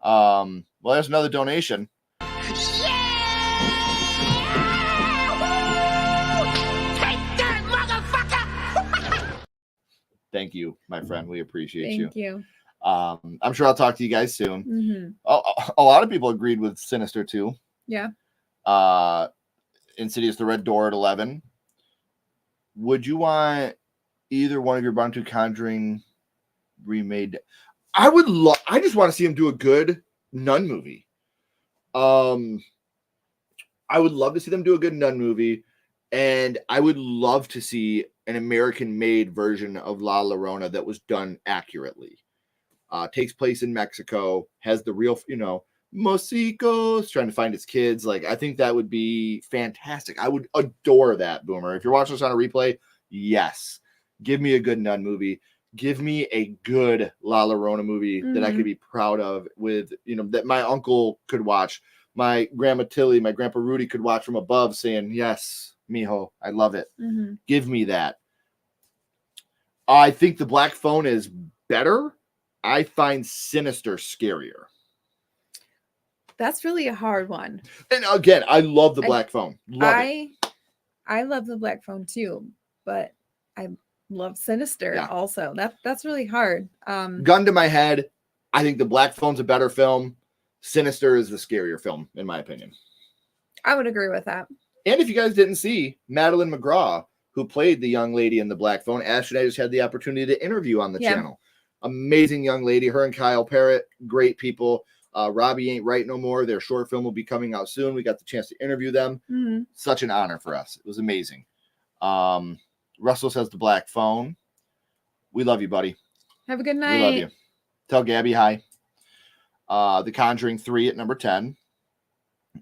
Well, there's another donation. Thank you, my friend. We appreciate you. Thank you. I'm sure I'll talk to you guys soon. Mm-hmm. A lot of people agreed with Sinister too. Yeah. Insidious, The Red Door at 11. Would you want either one of your Bond 2 Conjuring remade? I just want to see him do a good nun movie. I would love to see them do a good nun movie, and I would love to see an American-made version of La Llorona that was done accurately. Takes place in Mexico, has the real, Mosicos trying to find his kids. Like, I think that would be fantastic. I would adore that, Boomer. If you're watching this on a replay, yes. Give me a good nun movie. Give me a good La Llorona movie that I could be proud of with, that my uncle could watch. My grandma Tilly, my grandpa Rudy could watch from above saying, yes, mijo, I love it. Mm-hmm. Give me that. I think The Black Phone is better. I find Sinister scarier. That's really a hard one. And again, I love The Black Phone. I love The Black Phone too, but I love Sinister also. That's really hard. Gun to my head, I think The Black Phone's a better film. Sinister is the scarier film, in my opinion. I would agree with that. And if you guys didn't see, Madeline McGraw, who played the young lady in The Black Phone, Ash and I just had the opportunity to interview on the channel. Amazing young lady. Her and Kyle Parrott, great people. Robbie Ain't Right No More. Their short film will be coming out soon. We got the chance to interview them. Mm-hmm. Such an honor for us. It was amazing. Russell says The Black Phone. We love you, buddy. Have a good night. We love you. Tell Gabby hi. The Conjuring 3 at number 10.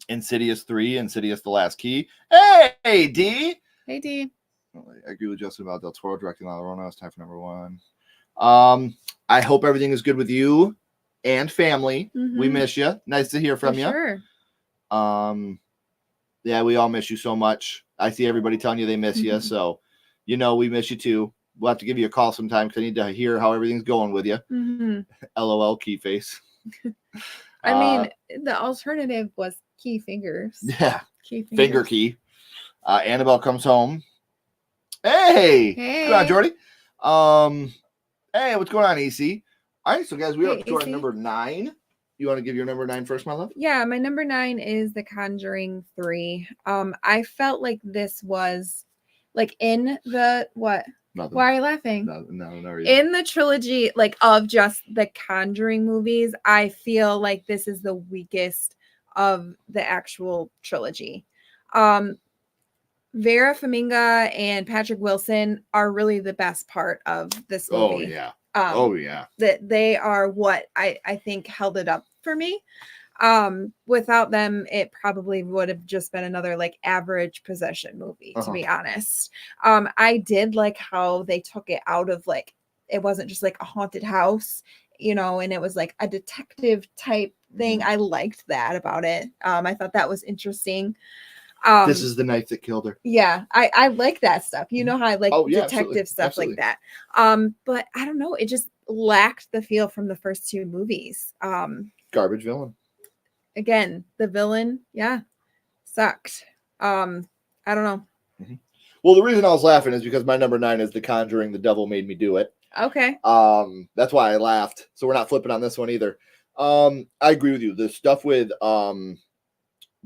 Insidious 3, Insidious The Last Key. Hey, D! Hey, D. I agree with Justin about Del Toro directing La Llorona. It's time for number 1. I hope everything is good with you and family. Mm-hmm. We miss you. Nice to hear from you. Sure. Yeah, we all miss you so much. I see everybody telling you they miss you, so we miss you too. We'll have to give you a call sometime because I need to hear how everything's going with you. Mm-hmm. LOL, key face. I mean, the alternative was key fingers. Yeah, key fingers. finger key. Annabelle comes home. Hey, come on, Jordy. Hey, what's going on, EC? All right, so guys, we are up to our number 9. You want to give your number 9 first, my love? Yeah, my number 9 is The Conjuring 3. I felt like this was like in the what? Nothing. Why are you laughing? No. In the trilogy, like of just the Conjuring movies, I feel like this is the weakest of the actual trilogy. Vera Farmiga and Patrick Wilson are really the best part of this movie. Oh yeah. That they are what I think held it up for me. Without them, it probably would have just been another like average possession movie, to be honest. I did like how they took it out of like, it wasn't just like a haunted house, and it was like a detective type thing. I liked that about it. I thought that was interesting. This is the night that killed her. Yeah, I like that stuff. You know how I like detective stuff absolutely. like that. But I don't know, it just lacked the feel from the first 2 movies. Garbage villain. Again, the villain, sucked. I don't know. Mm-hmm. Well, the reason I was laughing is because my number 9 is The Conjuring, The Devil Made Me Do It. Okay. That's why I laughed. So we're not flipping on this one either. I agree with you. The stuff with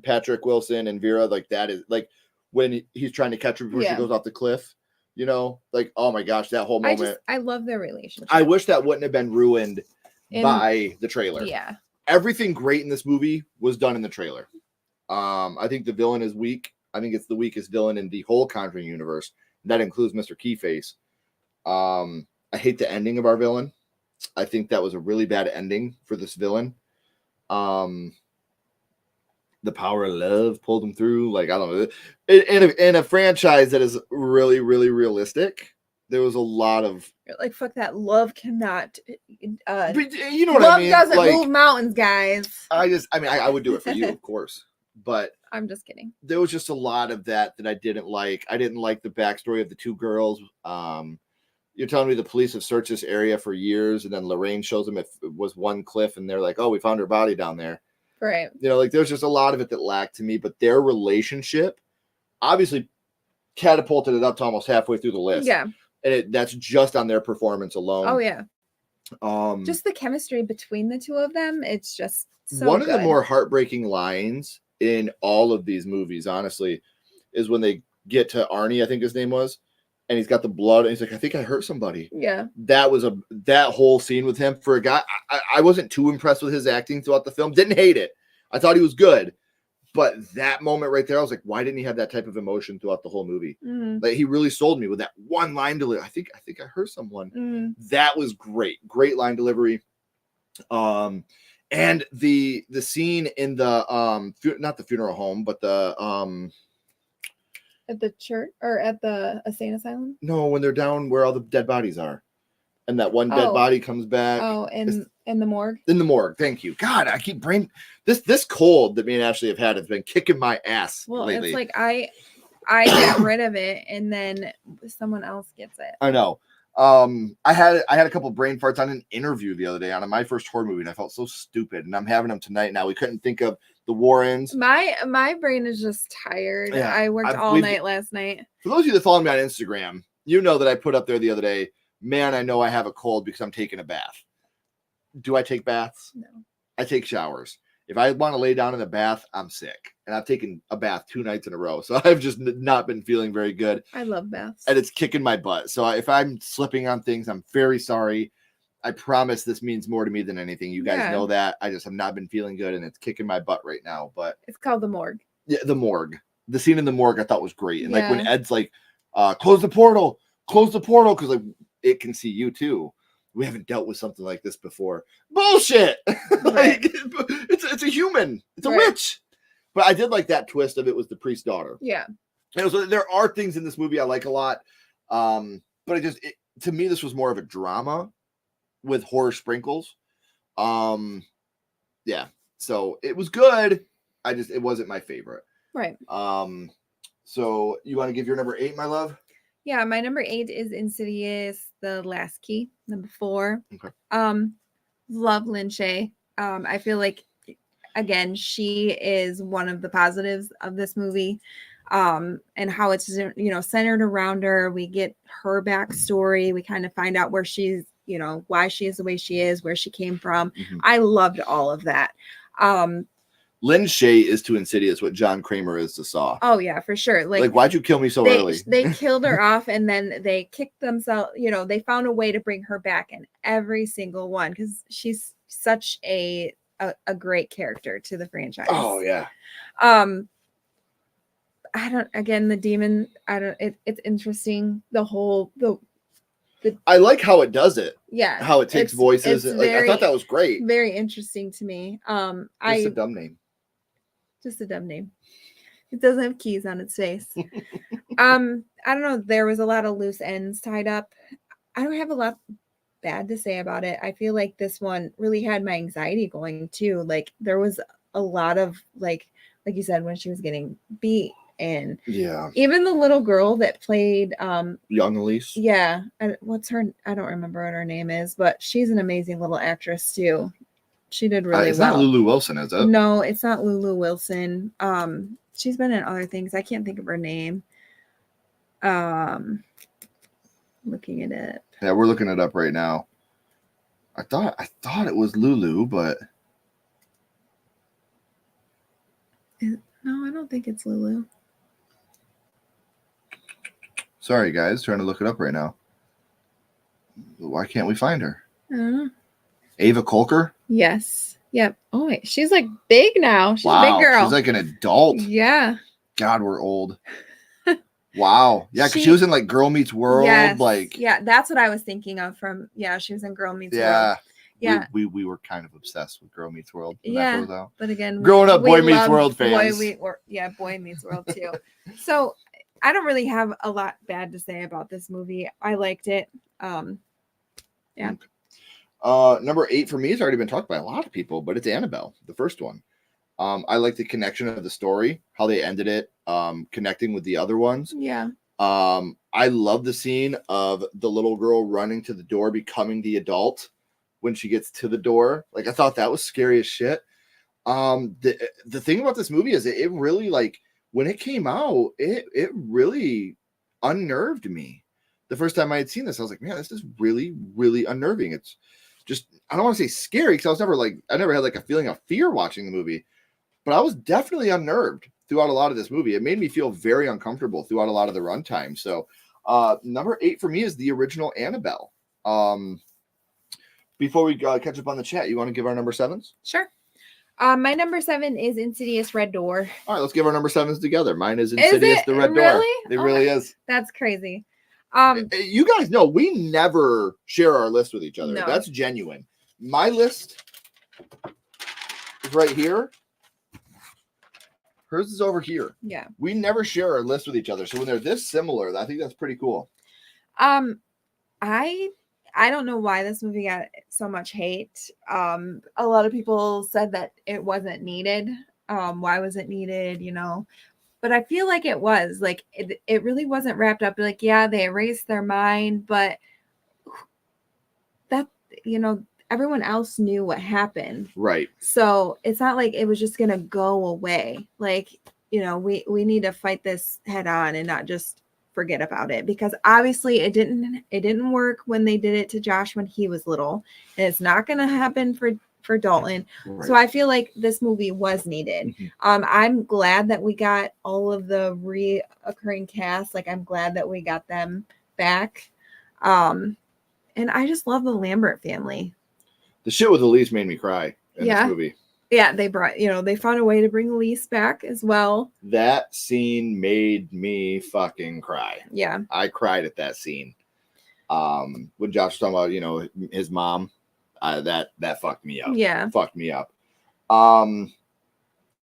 Patrick Wilson and Vera, like that is like when he's trying to catch her before she goes off the cliff, like, oh my gosh, that whole moment. I love their relationship. I wish that wouldn't have been ruined by the trailer. Yeah. Everything great in this movie was done in the trailer. I think the villain is weak. I think it's the weakest villain in the whole Conjuring universe. That includes Mr. Keyface. I hate the ending of our villain. I think that was a really bad ending for this villain. The power of love pulled him through. Like, I don't know. In a franchise that is really, really realistic, there was a lot of like, fuck that. Love cannot. But you know what love I mean? doesn't like, move mountains, guys. I would do it for you, of course. But I'm just kidding. There was just a lot of that I didn't like. I didn't like the backstory of the 2 girls. You're telling me the police have searched this area for years, and then Lorraine shows them it was one cliff, and they're like, "Oh, we found her body down there." Right. Like there's just a lot of it that lacked to me. But their relationship obviously catapulted it up to almost halfway through the list. Yeah. And that's just on their performance alone. Oh yeah. Just the chemistry between the two of them, it's just so one of the good. more heartbreaking lines in all of these movies, honestly, is when they get to Arnie, I think his name was, and he's got the blood, and he's like, I think I hurt somebody. Yeah. That whole scene with him, for a guy, I wasn't too impressed with his acting throughout the film. Didn't hate it. I thought he was good. But that moment right there, I was like, why didn't he have that type of emotion throughout the whole movie? Like, he really sold me with that one line delivery. I think I hurt someone. That was great. Great line delivery. And the scene in the not the funeral home, but the At the church or at the insane asylum? no, when they're down where all the dead bodies are, and that one dead body comes back. Oh, in the morgue. In the morgue. Thank you. God, I keep this cold that me and Ashley have had has been kicking my ass lately. It's like I get rid of it and then someone else gets it. I know. I had a couple brain farts on an interview the other day on my first horror movie, and I felt so stupid. And I'm having them tonight now. We couldn't think of the Warrens. My brain is just tired. Yeah, I worked all night last night. For those of you that follow me on Instagram, you know that I put up there the other day, man, I know I have a cold because I'm taking a bath. Do I take baths? No. I take showers. If I want to lay down in a bath, I'm sick. And I've taken a bath 2 nights in a row. So I've just not been feeling very good. I love baths. And it's kicking my butt. So if I'm slipping on things, I'm very sorry. I promise this means more to me than anything. You guys know that. I just have not been feeling good, and it's kicking my butt right now. But it's called the morgue. Yeah, the morgue. The scene in the morgue I thought was great. And like when Ed's like, close the portal, because like it can see you too. We haven't dealt with something like this before. Bullshit. Like, it's a human. It's a witch. But I did like that twist of it was the priest's daughter. Yeah. So there are things in this movie I like a lot. But to me, this was more of a drama with horror sprinkles. Yeah. So it was good. It wasn't my favorite. Right. So you want to give your number 8, my love? Yeah, my number 8 is Insidious, The Last Key. Number 4. Okay. Love Lin Shaye. I feel like, again, she is one of the positives of this movie. And how it's, centered around her. We get her backstory. We kind of find out where she's, why she is the way she is, where she came from. I loved all of that. Lin Shaye is to Insidious what John Kramer is to Saw. Oh yeah, for sure. Like why'd you kill me so early? They killed her off, and then they kicked themselves. They found a way to bring her back in every single one because she's such a great character to the franchise. Oh yeah. The demon. It's interesting. I like how it does it. Yeah. How it takes voices. I thought that was great. Very interesting to me. It's a dumb name. Just a dumb name. It doesn't have keys on its face. I don't know. There was a lot of loose ends tied up. I don't have a lot bad to say about it. I feel like this one really had my anxiety going too. Like there was a lot of like you said, when she was getting beat. And even the little girl that played young Elise. Yeah. What's her? I don't remember what her name is, but she's an amazing little actress too. She did really well. It's not Lulu Wilson, is it? No, it's not Lulu Wilson. She's been in other things. I can't think of her name. Looking at it. Yeah, we're looking it up right now. I thought it was Lulu, but no, I don't think it's Lulu. Sorry, guys, trying to look it up right now. Why can't we find her? I don't know. Ava Kolker? Yes. Yep. Oh, wait. She's like big now. She's a big girl. She's like an adult. Yeah. God, we're old. Wow. Yeah, because she was in like Girl Meets World. Yes. Like, yeah, that's what I was thinking of from. Yeah, she was in Girl Meets World. Yeah. We were kind of obsessed with Girl Meets World. Yeah. But again, growing up, Boy Meets World fans. Boy Meets World too. So I don't really have a lot bad to say about this movie. I liked it. Yeah. Number 8 for me has already been talked by a lot of people, but it's Annabelle, the first one. I like the connection of the story, how they ended it, connecting with the other ones. Yeah. I love the scene of the little girl running to the door, becoming the adult when she gets to the door. Like, I thought that was scary as shit. The thing about this movie is it really, like, when it came out, it really unnerved me. The first time I had seen this, I was like, man, this is really, really unnerving. just, I don't want to say scary because I never had like a feeling of fear watching the movie, but I was definitely unnerved throughout a lot of this movie. It made me feel very uncomfortable throughout a lot of the runtime. So number 8 for me is the original Annabelle. Before we catch up on the chat, you want to give our number 7s? Sure. My number 7 is Insidious Red Door. All right, let's give our number 7s together. Mine is Insidious the Red Door. Really? It really is. That's crazy. You guys know we never share our list with each other. No. That's genuine. My list is right here. Hers is over here. Yeah. We never share our list with each other. So when they're this similar, I think that's pretty cool. I don't know why this movie got so much hate. A lot of people said that it wasn't needed. Why was it needed? You know, but I feel like it was. Like it really wasn't wrapped up. Like, yeah, they erased their mind, but that, you know, everyone else knew what happened. Right. So it's not like it was just gonna go away. Like, you know, we need to fight this head on and not just forget about it, because obviously it didn't work when they did it to Josh when he was little, and it's not going to happen for Dalton. Right. So I feel like this movie was needed. Mm-hmm. I'm glad that we got all of the reoccurring cast. Like, I'm glad that we got them back. And I just love the Lambert family. The shit with Elise made me cry in this movie. Yeah, they found a way to bring Elise back as well. That scene made me fucking cry. Yeah. I cried at that scene. When Josh was talking about, you know, his mom, that fucked me up. Yeah. Fucked me up. Man,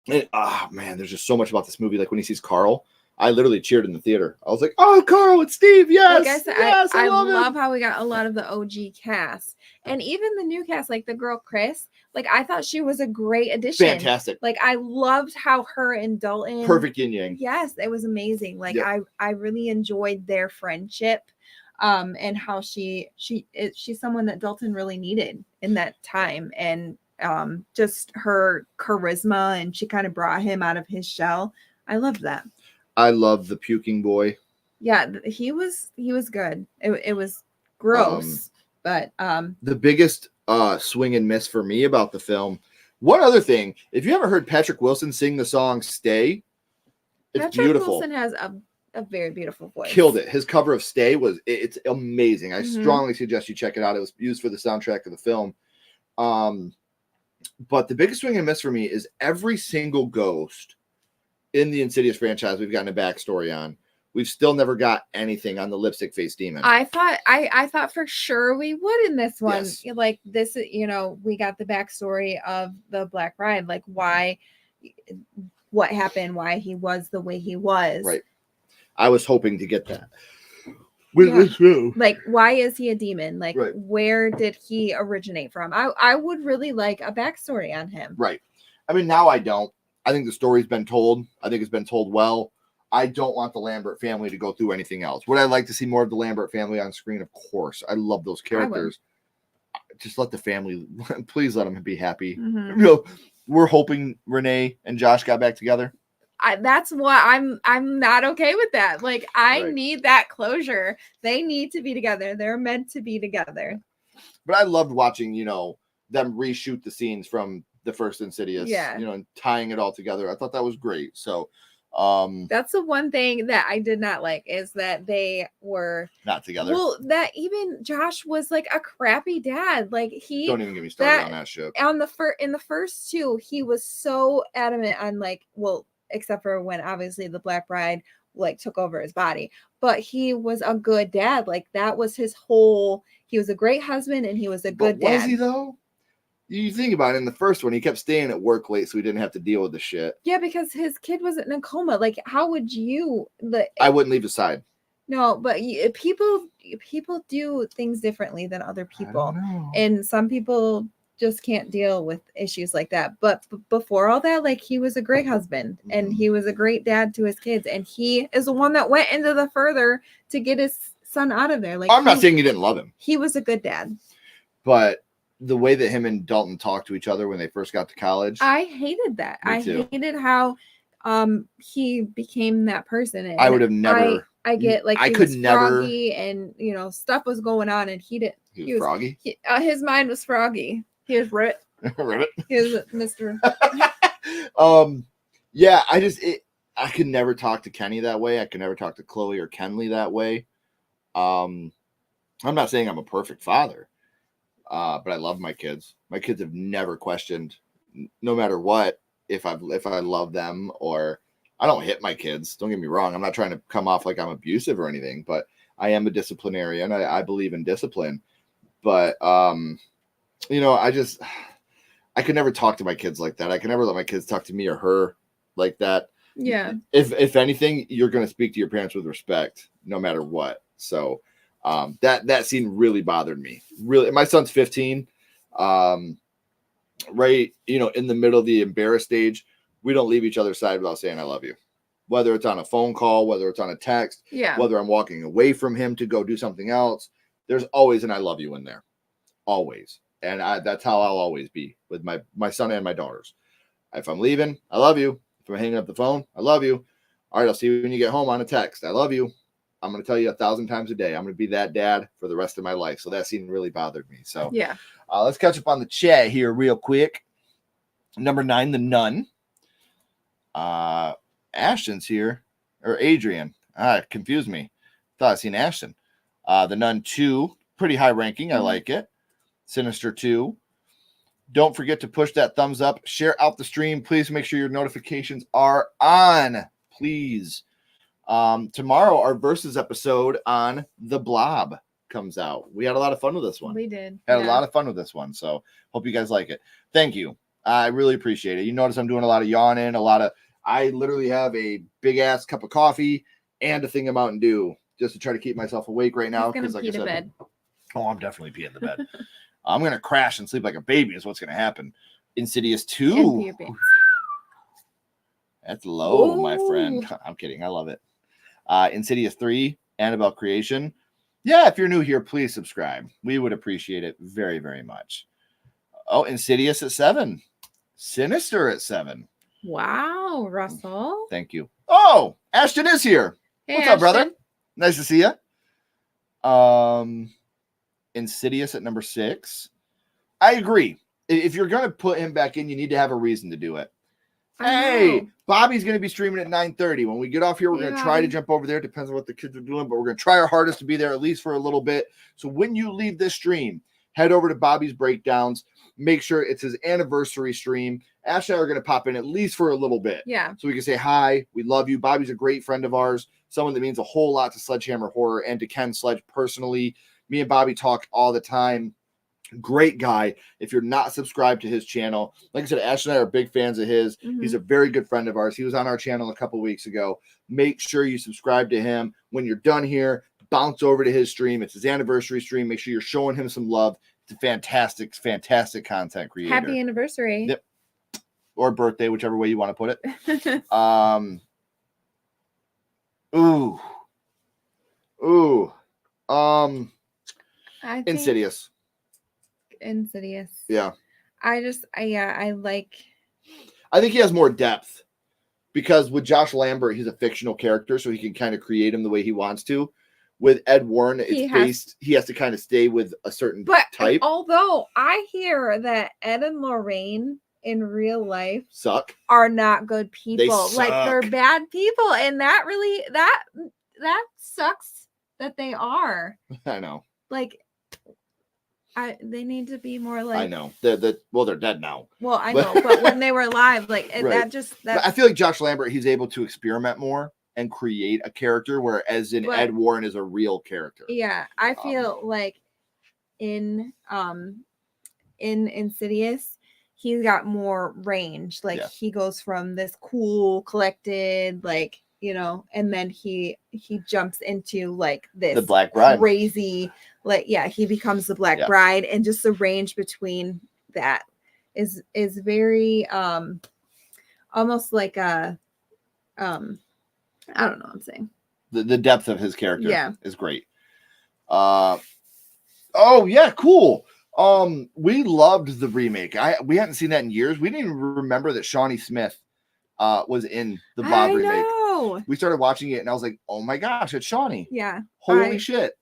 there's just so much about this movie. Like when he sees Carl, I literally cheered in the theater. I was like, "Oh, Carl, it's Steve!" Yes, like I said, yes, I love how we got a lot of the OG cast, and even the new cast, like the girl Chris. Like, I thought she was a great addition. Fantastic. Like, I loved how her and Dalton. Perfect yin yang. Yes, it was amazing. Like, yep. I really enjoyed their friendship, and how she's someone that Dalton really needed in that time, and just her charisma, and she kind of brought him out of his shell. I loved that. I love the puking boy. Yeah, he was good. It was gross, but the biggest swing and miss for me about the film. One other thing, if you ever heard Patrick Wilson sing the song "Stay," it's Patrick beautiful. Wilson has a very beautiful voice. Killed it. His cover of "Stay" it's amazing. I strongly suggest you check it out. It was used for the soundtrack of the film. But the biggest swing and miss for me is every single ghost in the Insidious franchise we've gotten a backstory on. We've still never got anything on the lipstick face demon. I thought for sure we would in this one. Yes. Like this, you know, we got the backstory of the Black Bride, like what happened, why he was the way he was. Right. I was hoping to get that. With this film. Like, why is he a demon? Like, right. Where did he originate from? I would really like a backstory on him. Right. I mean, now I don't. I think the story's been told. I think it's been told well. I don't want the Lambert family to go through anything else. Would I like to see more of the Lambert family on screen? Of course. I love those characters. Just let the family, please let them be happy. Mm-hmm. You know, we're hoping Renee and Josh got back together. That's what I'm not okay with that. Like, I need that closure. They need to be together. They're meant to be together. But I loved watching, you know, them reshoot the scenes from the first Insidious, you know, and tying it all together. I thought that was great. So that's the one thing that I did not like, is that they were not together. Well, that even Josh was like a crappy dad. Like, he don't even get me started on that shit. In the first two, he was so adamant on, like, well, except for when obviously the Black Bride like took over his body, but he was a good dad. Like, that was his whole. He was a great husband and he was a good dad. Was he though? You think about it, in the first one, he kept staying at work late so he didn't have to deal with the shit. Yeah, because his kid was in a coma. Like, how would you? I wouldn't leave his side. No, but people do things differently than other people, and some people just can't deal with issues like that. But before all that, like, he was a great husband and he was a great dad to his kids, and he is the one that went into the further to get his son out of there. Like, I'm not saying he didn't love him. He was a good dad, but the way that him and Dalton talked to each other when they first got to college, I hated that. I hated how he became that person. And I would have never I get like I he could was never- froggy and stuff was going on and he didn't. He was froggy. His mind was froggy. He was Ribbit. Ribbit. He was Mr. Yeah, I could never talk to Kenny that way. I could never talk to Chloe or Kenley that way. I'm not saying I'm a perfect father, but I love my kids. My kids have never questioned, no matter what, if I love them, or I don't hit my kids. Don't get me wrong. I'm not trying to come off like I'm abusive or anything, but I am a disciplinarian. I believe in discipline, but I could never talk to my kids like that. I can never let my kids talk to me or her like that. Yeah. If anything, you're going to speak to your parents with respect, no matter what. So that scene really bothered me. Really, my son's 15. Right, in the middle of the embarrassed stage, we don't leave each other's side without saying I love you. Whether it's on a phone call, whether it's on a text, whether I'm walking away from him to go do something else, there's always an I love you in there. Always. And that's how I'll always be with my son and my daughters. If I'm leaving, I love you. If I'm hanging up the phone, I love you. All right, I'll see you when you get home on a text. I love you. I'm going to tell you 1,000 times a day. I'm going to be that dad for the rest of my life. So that scene really bothered me. So yeah. Let's catch up on the chat here real quick. Number 9, The Nun. Ashton's here. Or Adrian. Confused me. Thought I seen Ashton. The Nun 2. Pretty high ranking. I like it. Sinister 2. Don't forget to push that thumbs up. Share out the stream. Please make sure your notifications are on. Please. Tomorrow, our Versus episode on The Blob comes out. We had a lot of fun with this one. We did. Had a lot of fun with this one. So hope you guys like it. Thank you. I really appreciate it. You notice I'm doing a lot of yawning, I literally have a big ass cup of coffee and a thing of Mountain Dew just to try to keep myself awake right now. He's gonna pee to bed. Oh, I'm definitely peeing the bed. I'm going to crash and sleep like a baby is what's going to happen. Insidious 2. That's low, my friend. I'm kidding. I love it. Insidious 3, Annabelle Creation. Yeah, if you're new here, please subscribe. We would appreciate it very, very much. Oh, Insidious at 7. Sinister at 7. Wow, Russell. Thank you. Oh, Ashton is here. Hey, What's up, brother? Nice to see you. Insidious at number 6. I agree. If you're going to put him back in, you need to have a reason to do it. Hey, Bobby's going to be streaming at 9:30. When we get off here, we're going to try to jump over there. Depends on what the kids are doing, but we're going to try our hardest to be there at least for a little bit. So when you leave this stream, head over to Bobby's Breakdowns. Make sure it's his anniversary stream. Ash and I are going to pop in at least for a little bit. Yeah. So we can say hi. We love you. Bobby's a great friend of ours. Someone that means a whole lot to Sledgehammer Horror and to Ken Sledge personally. Me and Bobby talk all the time. Great guy. If you're not subscribed to his channel, like I said, Ash and I are big fans of his. He's a very good friend of ours. He was on our channel a couple weeks ago. Make sure you subscribe to him. When you're done here, bounce over to his stream. It's his anniversary stream. Make sure you're showing him some love. It's a fantastic, fantastic content creator. Happy anniversary. Yep. Or birthday, whichever way you want to put it. Insidious. Insidious. Yeah. I think he has more depth because with Josh Lambert, he's a fictional character, so he can kind of create him the way he wants to. With Ed Warren, he has to kind of stay with a certain type. Although I hear that Ed and Lorraine in real life are not good people. Like they're bad people, and that really that sucks that they are. I know. Like they need to be more like. I know. They're dead now. Well, I know, but when they were alive, like right. I feel like Josh Lambert, he's able to experiment more and create a character, whereas Ed Warren is a real character. Yeah, I feel like in Insidious, he's got more range. Like he goes from this cool, collected, like and then he jumps into like this the Black Bride. Crazy, like he becomes the Black Bride, and just the range between that is very almost like a I don't know what I'm saying. The depth of his character is great. Cool. We loved the remake. We hadn't seen that in years. We didn't even remember that Shawnee Smith was in the Bob I remake. know. We started watching it, and I was like, "Oh my gosh, it's Shawnee! Yeah. Holy shit!"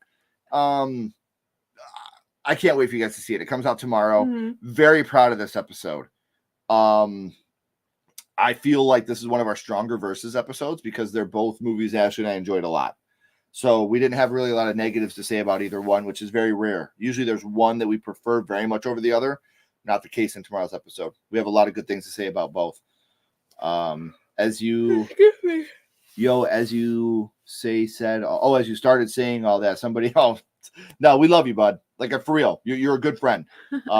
I can't wait for you guys to see it. It comes out tomorrow. Mhm. Very proud of this episode. I feel like this is one of our stronger versus episodes because they're both movies Ashley and I enjoyed a lot. So we didn't have really a lot of negatives to say about either one, which is very rare. Usually there's one that we prefer very much over the other. Not the case in tomorrow's episode. We have a lot of good things to say about both. As you as you started saying all that, somebody else. No, we love you, bud. Like for real. You're a good friend.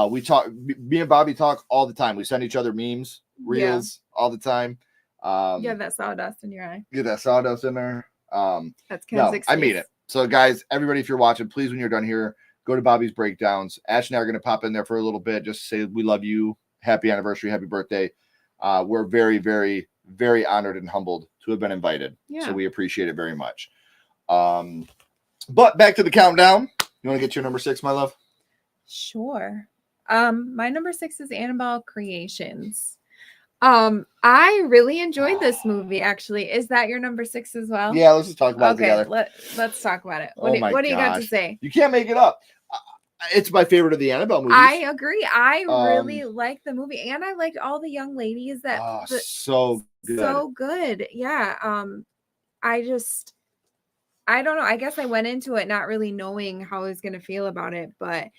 We talk, me and Bobby talk all the time. We send each other memes, reels all the time. You have that sawdust in your eye. Get that sawdust in there. That's no, Ken's I mean it. So guys, everybody, if you're watching, please, when you're done here, go to Bobby's breakdowns. Ash and I are going to pop in there for a little bit, just to say we love you. Happy anniversary. Happy birthday. We're very, very, very honored and humbled to have been invited. Yeah. So we appreciate it very much. But back to the countdown. You want to get your number 6, my love? Sure. My number 6 is Annabelle Creations. I really enjoyed this movie, actually. Is that your number 6 as well? Yeah, let's just talk about it together. Let's talk about it. Oh my What do you got to gosh. say? You can't make it up. It's my favorite of the Annabelle movies. I agree. I really liked the movie, and I liked all the young ladies that so good. So good. Yeah. I don't know. I guess I went into it not really knowing how I was going to feel about it, but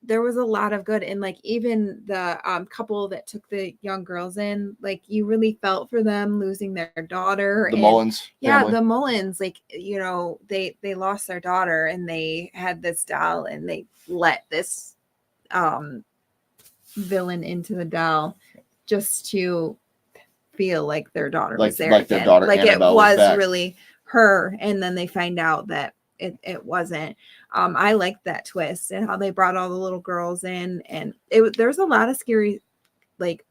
there was a lot of good. And like even the couple that took the young girls in, like you really felt for them losing their daughter. The Mullins. Yeah, family. the Mullins, like, you know, they lost their daughter and they had this doll and they let this villain into the doll just to feel like their daughter was there. Like their daughter, like Annabelle it was back. really her, and then they find out that it wasn't. I liked that twist and how they brought all the little girls in, and there's a lot of scary, like,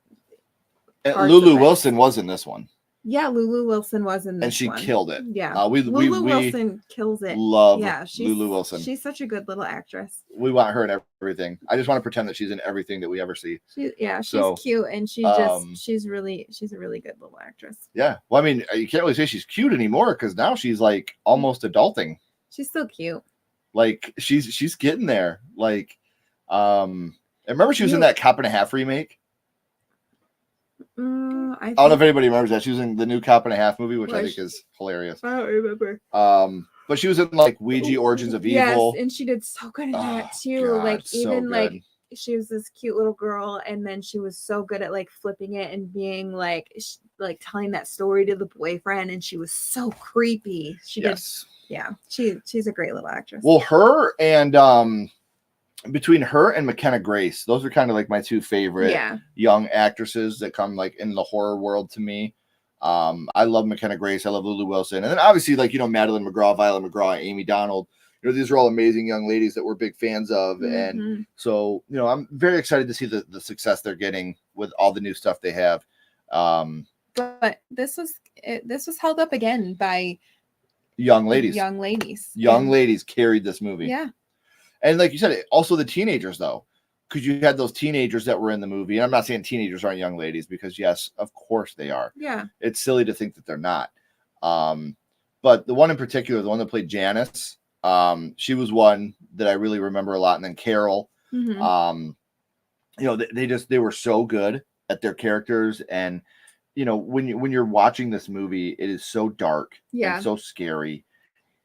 Lulu Wilson was in this one. Yeah, Lulu Wilson was in this and she one. killed it. Yeah, Lulu Wilson kills it. Love she's, Lulu Wilson. She's such a good little actress. We want her in everything. I just want to pretend that she's in everything that we ever see. She's So, cute, and she's a really good little actress. Yeah. Well, I mean, you can't really say she's cute anymore because now she's like almost adulting. She's still cute. Like she's getting there. Like, I remember she was in that Cop and a Half remake. I don't know if anybody remembers that. She was in the new Cop and a Half movie, which I think is hilarious. I don't remember. But she was in like Ouija Origins of Evil. Yes, and she did so good in that too. God, like so even good. like she was this cute little girl, and then she was so good at like flipping it and being like telling that story to the boyfriend, and she was so creepy. She's a great little actress. Well, her and between her and McKenna Grace, those are kind of like my two favorite young actresses that come like in the horror world to me. I love McKenna Grace. I love Lulu Wilson. And then obviously like, you know, Madeline McGraw, Violet McGraw, Amy Donald, you know, these are all amazing young ladies that we're big fans of. Mm-hmm. And so, you know, I'm very excited to see the success they're getting with all the new stuff they have. But this was held up again by young ladies. Young ladies carried this movie. Yeah. And like you said, also the teenagers, though, because you had those teenagers that were in the movie. And I'm not saying teenagers aren't young ladies, because, yes, of course they are. Yeah. It's silly to think that they're not. But the one in particular, the one that played Janice, she was one that I really remember a lot. And then Carol, Mm-hmm. You know, they were so good at their characters. And, you know, when you're watching this movie, it is so dark and so scary.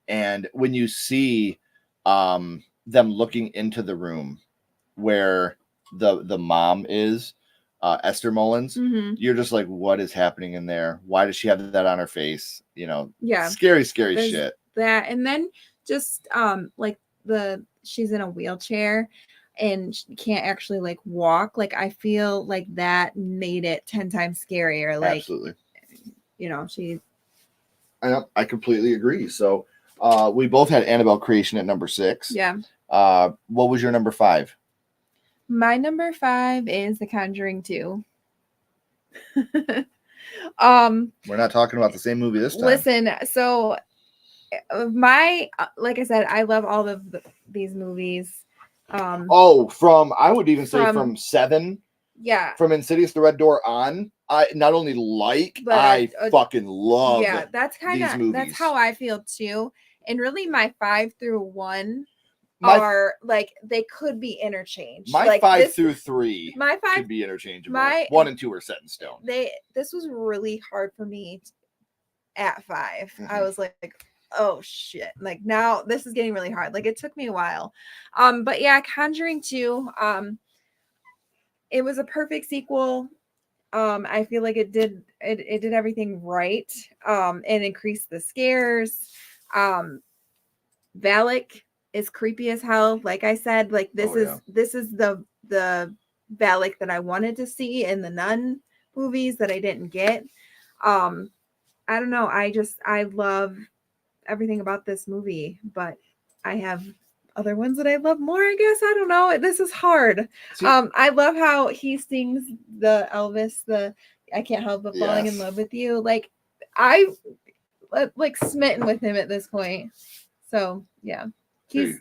And when you see them looking into the room where the mom is, Esther Mullins, you're just like, what is happening in there? Why does she have that on her face? You know, scary There's shit. That, and then just like she's in a wheelchair and she can't actually like walk. Like I feel like that made it 10 times scarier. Like, absolutely, you know, I completely agree. So we both had Annabelle Creation at number 6. Yeah. What was your number 5? My number 5 is The Conjuring 2. We're not talking about the same movie this time. Listen, so like I said, I love all of these movies. I would even say from 7. Yeah. From Insidious the Red Door on, I not only like, But I fucking love. Yeah, that's kind these of movies. that's how I feel too. And really, my 5 through 1 My- are like they could be interchanged. My like 5 through 3 my 5 could be interchangeable. my 1 and 2 are set in stone. This was really hard for me at 5. I Mhm. was like, oh shit. Like now this is getting really hard. Like it took me a while. But yeah, Conjuring 2, it was a perfect sequel. I feel like it did everything right. And increased the scares. Valak is creepy as hell. Like I said, like this is the Valak that I wanted to see in the Nun movies that I didn't get. I don't know. I love everything about this movie, but I have other ones that I love more, I guess. I don't know. This is hard. See, I love how he sings the Elvis, the I can't help but falling in love with you. Like I like smitten with him at this point. So yeah. He's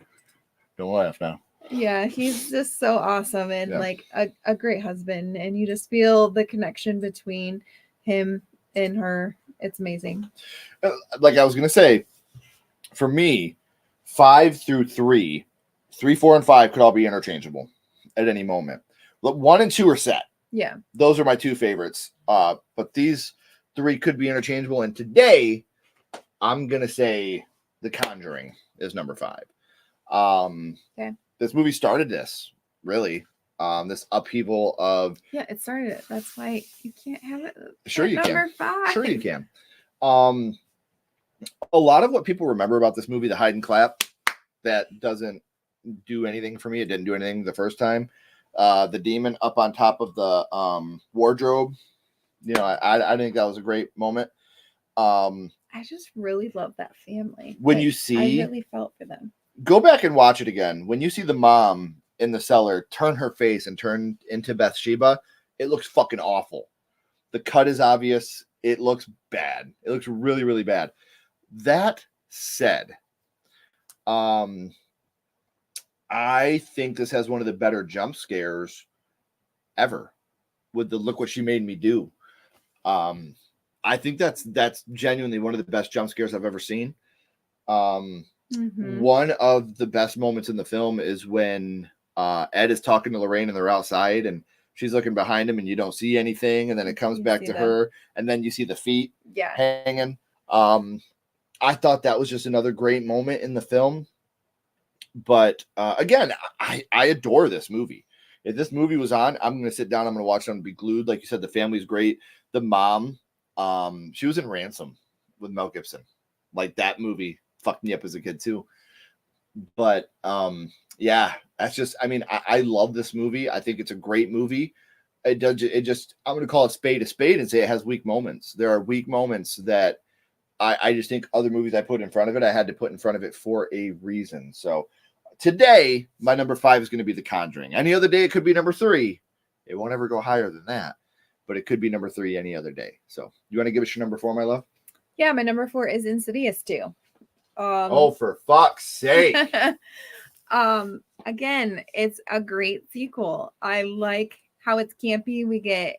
don't laugh now. Yeah, he's just so awesome and like a great husband, and you just feel the connection between him and her. It's amazing. Like I was gonna say, for me, 5 through 3, 3, 4, and 5 could all be interchangeable at any moment. But 1 and 2 are set. Yeah, those are my 2 favorites. But these 3 could be interchangeable. And today, I'm gonna say The Conjuring is number 5. Okay. This movie started this really. This upheaval of it started it. That's why you can't have it. Sure you number can. 5. Sure you can. A lot of what people remember about this movie, the hide and clap, that doesn't do anything for me. It didn't do anything the first time. The demon up on top of the wardrobe, you know, I think that was a great moment. I just really love that family. When Like, you see, I really felt for them. Go back and watch it again. When you see the mom in the cellar turn her face and turn into Bathsheba, it looks fucking awful. The cut is obvious. It looks bad. It looks really, really bad. That said, I think this has one of the better jump scares ever with the look what she made me do. I think that's genuinely one of the best jump scares I've ever seen. One of the best moments in the film is when Ed is talking to Lorraine and they're outside and she's looking behind him and you don't see anything, and then it comes back to her and then you see the feet hanging. I thought that was just another great moment in the film. But again, I adore this movie. If this movie was on, I'm going to sit down. I'm going to watch it. I'm going to be glued. Like you said, the family's great. The mom, she was in Ransom with Mel Gibson. Like that movie fucked me up as a kid too. But yeah, that's just, I mean, I love this movie. I think it's a great movie. I'm going to call it spade a spade and say it has weak moments. There are weak moments that I just think other movies I put in front of it, I had to put in front of it for a reason. So today, my number 5 is going to be The Conjuring. Any other day, it could be number 3. It won't ever go higher than that, but it could be number 3 any other day. So you want to give us your number 4, my love? Yeah, my number 4 is Insidious 2. Oh, for fuck's sake. Again, it's a great sequel. I like how it's campy. We get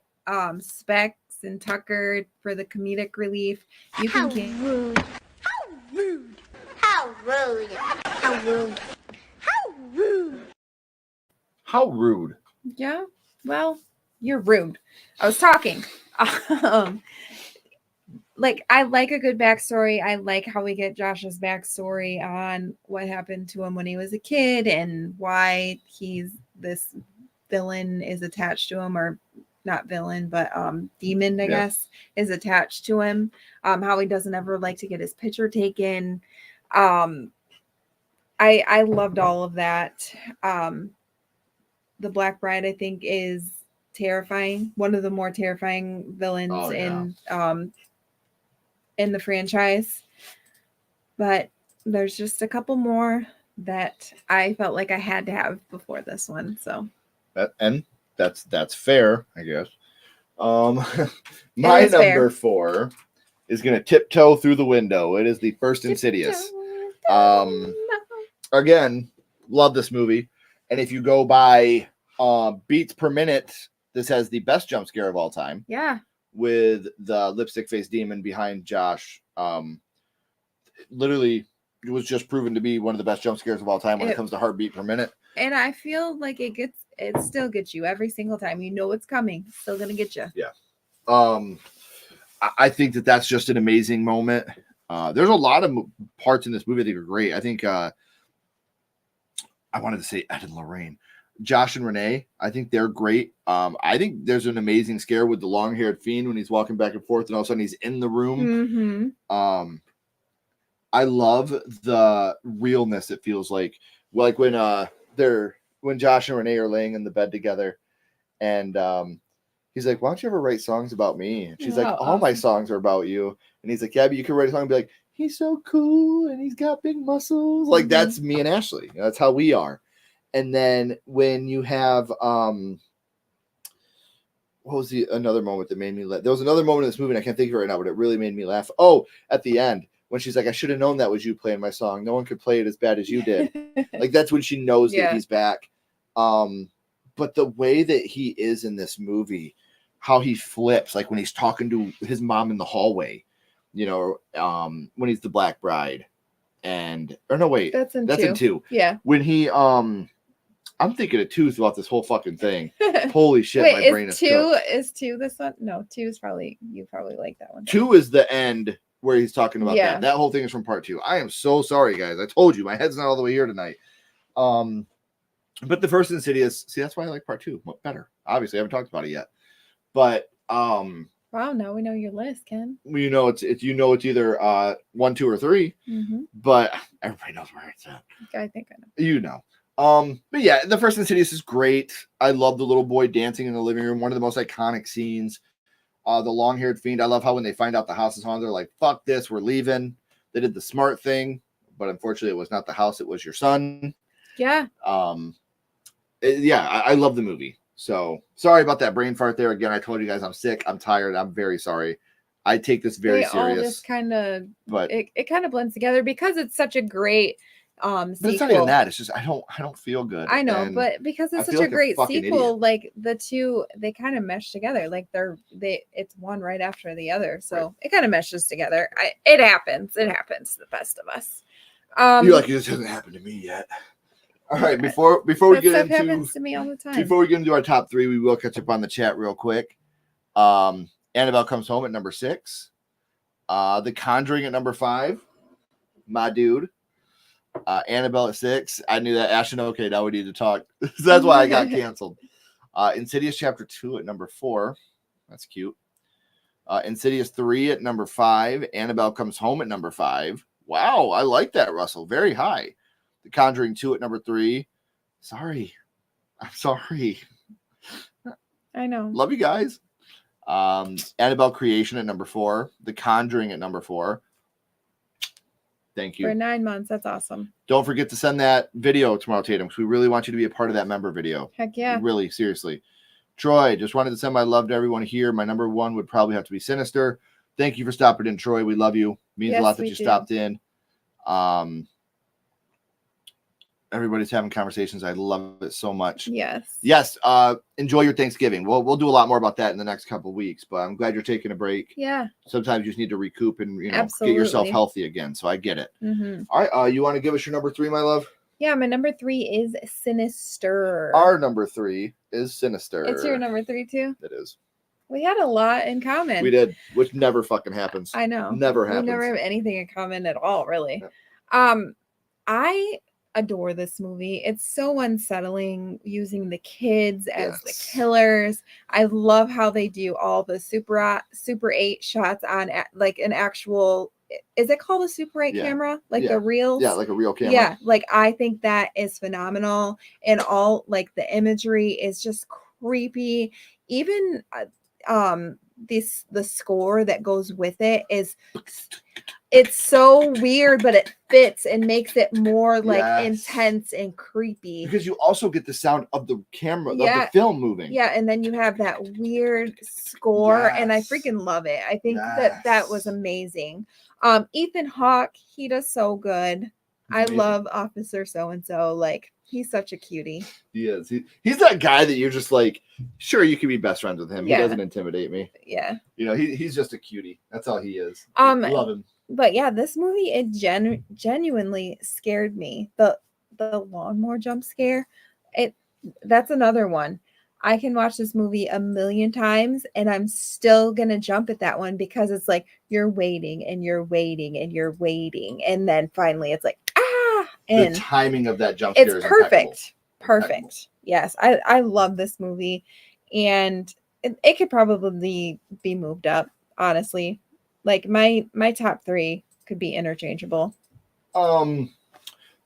Specs and Tucker for the comedic relief. You can rude. How rude. How rude. How rude. How rude. How rude. Yeah, well, you're rude. I was talking. Like, I like a good backstory. I like how we get Josh's backstory on what happened to him when he was a kid and why this villain is attached to him, or not villain, but demon, I guess, is attached to him. How he doesn't ever like to get his picture taken. I loved all of that. The Black Bride, I think, is terrifying. One of the more terrifying villains in the franchise. But there's just a couple more that I felt like I had to have before this one. So that's fair, I guess. My number 4 is going to tiptoe through the window. It is the first Insidious. Again, love this movie. And if you go by beats per minute, this has the best jump scare of all time. Yeah. with the lipstick face demon behind Josh. Literally, it was just proven to be one of the best jump scares of all time when it comes to heartbeat per minute. And I feel like it still gets you every single time. You know it's coming. It's still gonna get you. Yeah. I think that's just an amazing moment. There's a lot of parts in this movie I think are great. I think I wanted to say Ed and Lorraine. Josh and Renee, I think they're great. I think there's an amazing scare with the long-haired fiend when he's walking back and forth and all of a sudden he's in the room. Mm-hmm. I love the realness it feels like when Josh and Renee are laying in the bed together and he's like, why don't you ever write songs about me? And she's like, all my songs are about you. And he's like, yeah, but you can write a song and be like, he's so cool and he's got big muscles. Like that's me and Ashley. That's how we are. And then when you have what was another moment that made me laugh? There was another moment in this movie and I can't think of it right now, but it really made me laugh. Oh, at the end when she's like, I should have known that was you playing my song. No one could play it as bad as you did. Like that's when she knows that he's back. But the way that he is in this movie, how he flips, like when he's talking to his mom in the hallway, when he's the Black Bride, that's in two. Yeah. When he, I'm thinking of 2 throughout this whole fucking thing. Holy shit, my brain is cooked. Is 2 this one? No, 2 is probably you probably like that one. 2 is the end where he's talking about that. That whole thing is from part 2. I am so sorry, guys. I told you my head's not all the way here tonight. But the first Insidious, see, that's why I like part 2 better. Obviously, I haven't talked about it yet. But wow, now we know your list, Ken. It's either 1, 2, or 3. Mm-hmm. But everybody knows where it's at. I think I know. But yeah, the first Insidious is great. I love the little boy dancing in the living room. One of the most iconic scenes. The long-haired fiend. I love how when they find out the house is haunted, they're like, fuck this, we're leaving. They did the smart thing, but unfortunately it was not the house, it was your son. Yeah. I love the movie. So sorry about that brain fart there. Again, I told you guys I'm sick. I'm tired. I'm very sorry. I take this very serious. All just kind of, but it kind of blends together because it's such a great But it's not even that. It's just I don't feel good. I know, but because it's such a great sequel, like the two, they kind of mesh together. Like it's one right after the other, so it kind of meshes together. It happens. It happens to the best of us. You're like, this hasn't happened to me yet. All right, before we get into happens to me all the time. Before we get into our top 3, we will catch up on the chat real quick. Annabelle Comes Home at number 6. The Conjuring at number 5. My dude. Annabelle at 6. I knew that. Ashton, okay, now we need to talk. That's why I got canceled. Insidious Chapter 2 at number 4. That's cute. Insidious 3 at number 5. Annabelle Comes Home at number 5. Wow, I like that, Russell. Very high. The Conjuring 2 at number 3. Sorry. I'm sorry. I know. Love you guys. Annabelle Creation at number 4. The Conjuring at number 4. Thank you. For 9 months. That's awesome. Don't forget to send that video tomorrow, Tatum, because we really want you to be a part of that member video. Heck yeah. Really, seriously. Troy, just wanted to send my love to everyone here. My number 1 would probably have to be Sinister. Thank you for stopping in, Troy. We love you. Means a lot that you stopped in. Everybody's having conversations. I love it so much. Yes. Enjoy your Thanksgiving. We'll do a lot more about that in the next couple of weeks, but I'm glad you're taking a break. Yeah. Sometimes you just need to recoup and get yourself healthy again. So I get it. Mm-hmm. All right. You want to give us your number 3, my love? Yeah, my number 3 is Sinister. Our number 3 is Sinister. It's your number 3 too? It is. We had a lot in common. We did, which never fucking happens. I know. Never happens. We never have anything in common at all, really. Yeah. I adore this movie. It's so unsettling using the kids as the killers. I love how they do all the Super 8 shots on like an actual, is it called a Super 8 camera? Like the real? Yeah, like a real camera. Yeah, like I think that is phenomenal. And all like the imagery is just creepy. Even the score that goes with it is, it's so weird, but it fits and makes it more like intense and creepy. Because you also get the sound of the camera, of the film moving. Yeah, and then you have that weird score, and I freaking love it. I think that was amazing. Ethan Hawke, he does so good. I love Officer So-and-so. Like, He's such a cutie. He is. He's that guy that you're just like, sure, you can be best friends with him. Yeah. He doesn't intimidate me. Yeah. You know, he's just a cutie. That's all he is. I love him. But yeah, this movie, it genuinely scared me. The lawnmower jump scare, that's another one. I can watch this movie a million times and I'm still gonna jump at that one because it's like you're waiting and you're waiting and you're waiting, and then finally it's like and the timing of that jump scare it's is perfect. Impeccable. Yes, I love this movie, and it could probably be moved up, honestly. Like my top 3 could be interchangeable.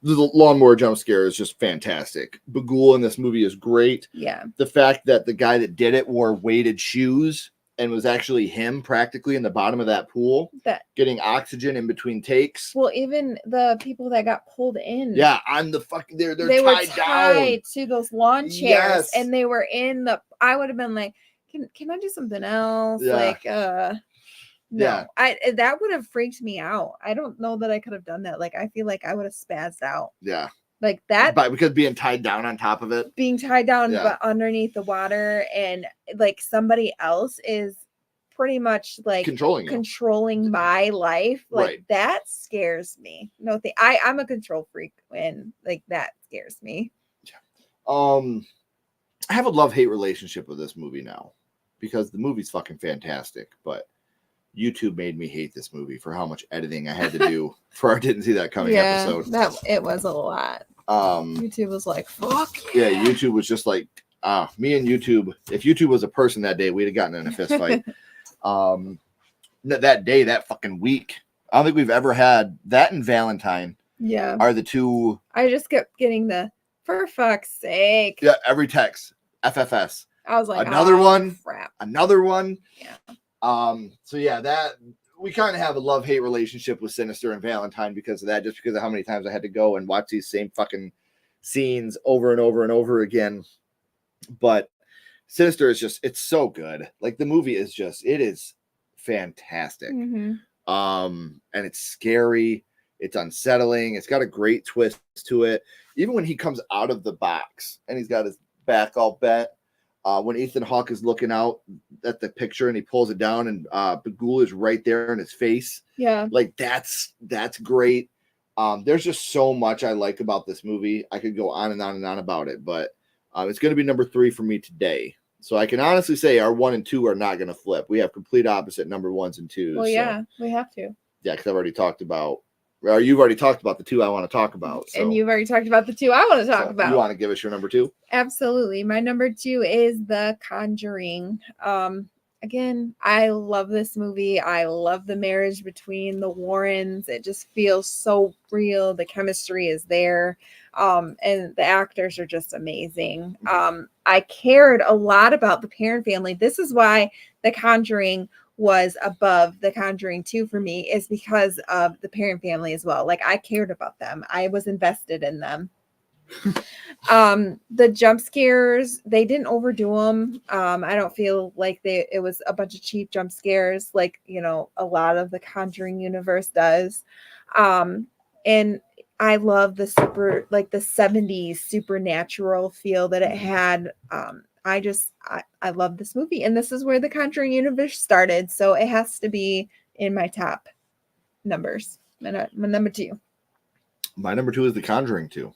The lawnmower jump scare is just fantastic. Bagul in this movie is great. Yeah. The fact that the guy that did it wore weighted shoes and was actually him practically in the bottom of that pool, getting oxygen in between takes. Well, even the people that got pulled in. Yeah, on the fucking they were tied tied down to those lawn chairs, yes. and they were in the. I would have been like, can I do something else? Yeah. Like, no, yeah. That would have freaked me out. I don't know that I could have done that. Like, I feel like I would have spazzed out. Yeah. Like that. But because being tied down on top of it. Being tied down but underneath the water, and like somebody else is pretty much like controlling my life. Like that scares me. No, I'm a control freak, and like that scares me. I have a love-hate relationship with this movie now because the movie's fucking fantastic, but YouTube made me hate this movie for how much editing I had to do for our Didn't See That Coming episode. It was a lot. YouTube was like, fuck yeah. YouTube was just like, me and YouTube, if YouTube was a person that day, we'd have gotten in a fist fight. That day, that fucking week, I don't think we've ever had that, and Valentine are the two. I just kept getting the, for fuck's sake. Yeah, every text, FFS. I was like, another one, crap. Another one. Yeah. So yeah, that we kind of have a love-hate relationship with Sinister and Valentine because of that, just because of how many times I had to go and watch these same fucking scenes over and over and over again. But Sinister is just, it's so good. Like the movie is just, it is fantastic. Mm-hmm. And it's scary, it's unsettling, it's got a great twist to it. Even when he comes out of the box and he's got his back all bent, when Ethan Hawke is looking out at the picture and he pulls it down and Bagul is right there in his face. Yeah. Like that's great. There's just so much I like about this movie. I could go on and on and on about it, but it's going to be number 3 for me today. So I can honestly say our 1 and 2 are not going to flip. We have complete opposite number 1s and 2s. Well, yeah, we have to. Yeah, because I've already talked about, or you've already talked about the 2 I want to talk about. So. And you've already talked about the 2 I want to talk about. You want to give us your number 2? Absolutely. My number 2 is The Conjuring. Again, I love this movie. I love the marriage between the Warrens. It just feels so real. The chemistry is there. And the actors are just amazing. I cared a lot about the Perron family. This is why The Conjuring was above The Conjuring 2 for me, is because of the Perron family as well. Like I cared about them. I was invested in them. The jump scares, they didn't overdo them. I don't feel like it was a bunch of cheap jump scares like, you know, a lot of the Conjuring universe does. And I love the the 70s supernatural feel that it had. I love this movie, and this is where the Conjuring universe started, so it has to be in my top numbers. My number 2. My number 2 is The Conjuring 2.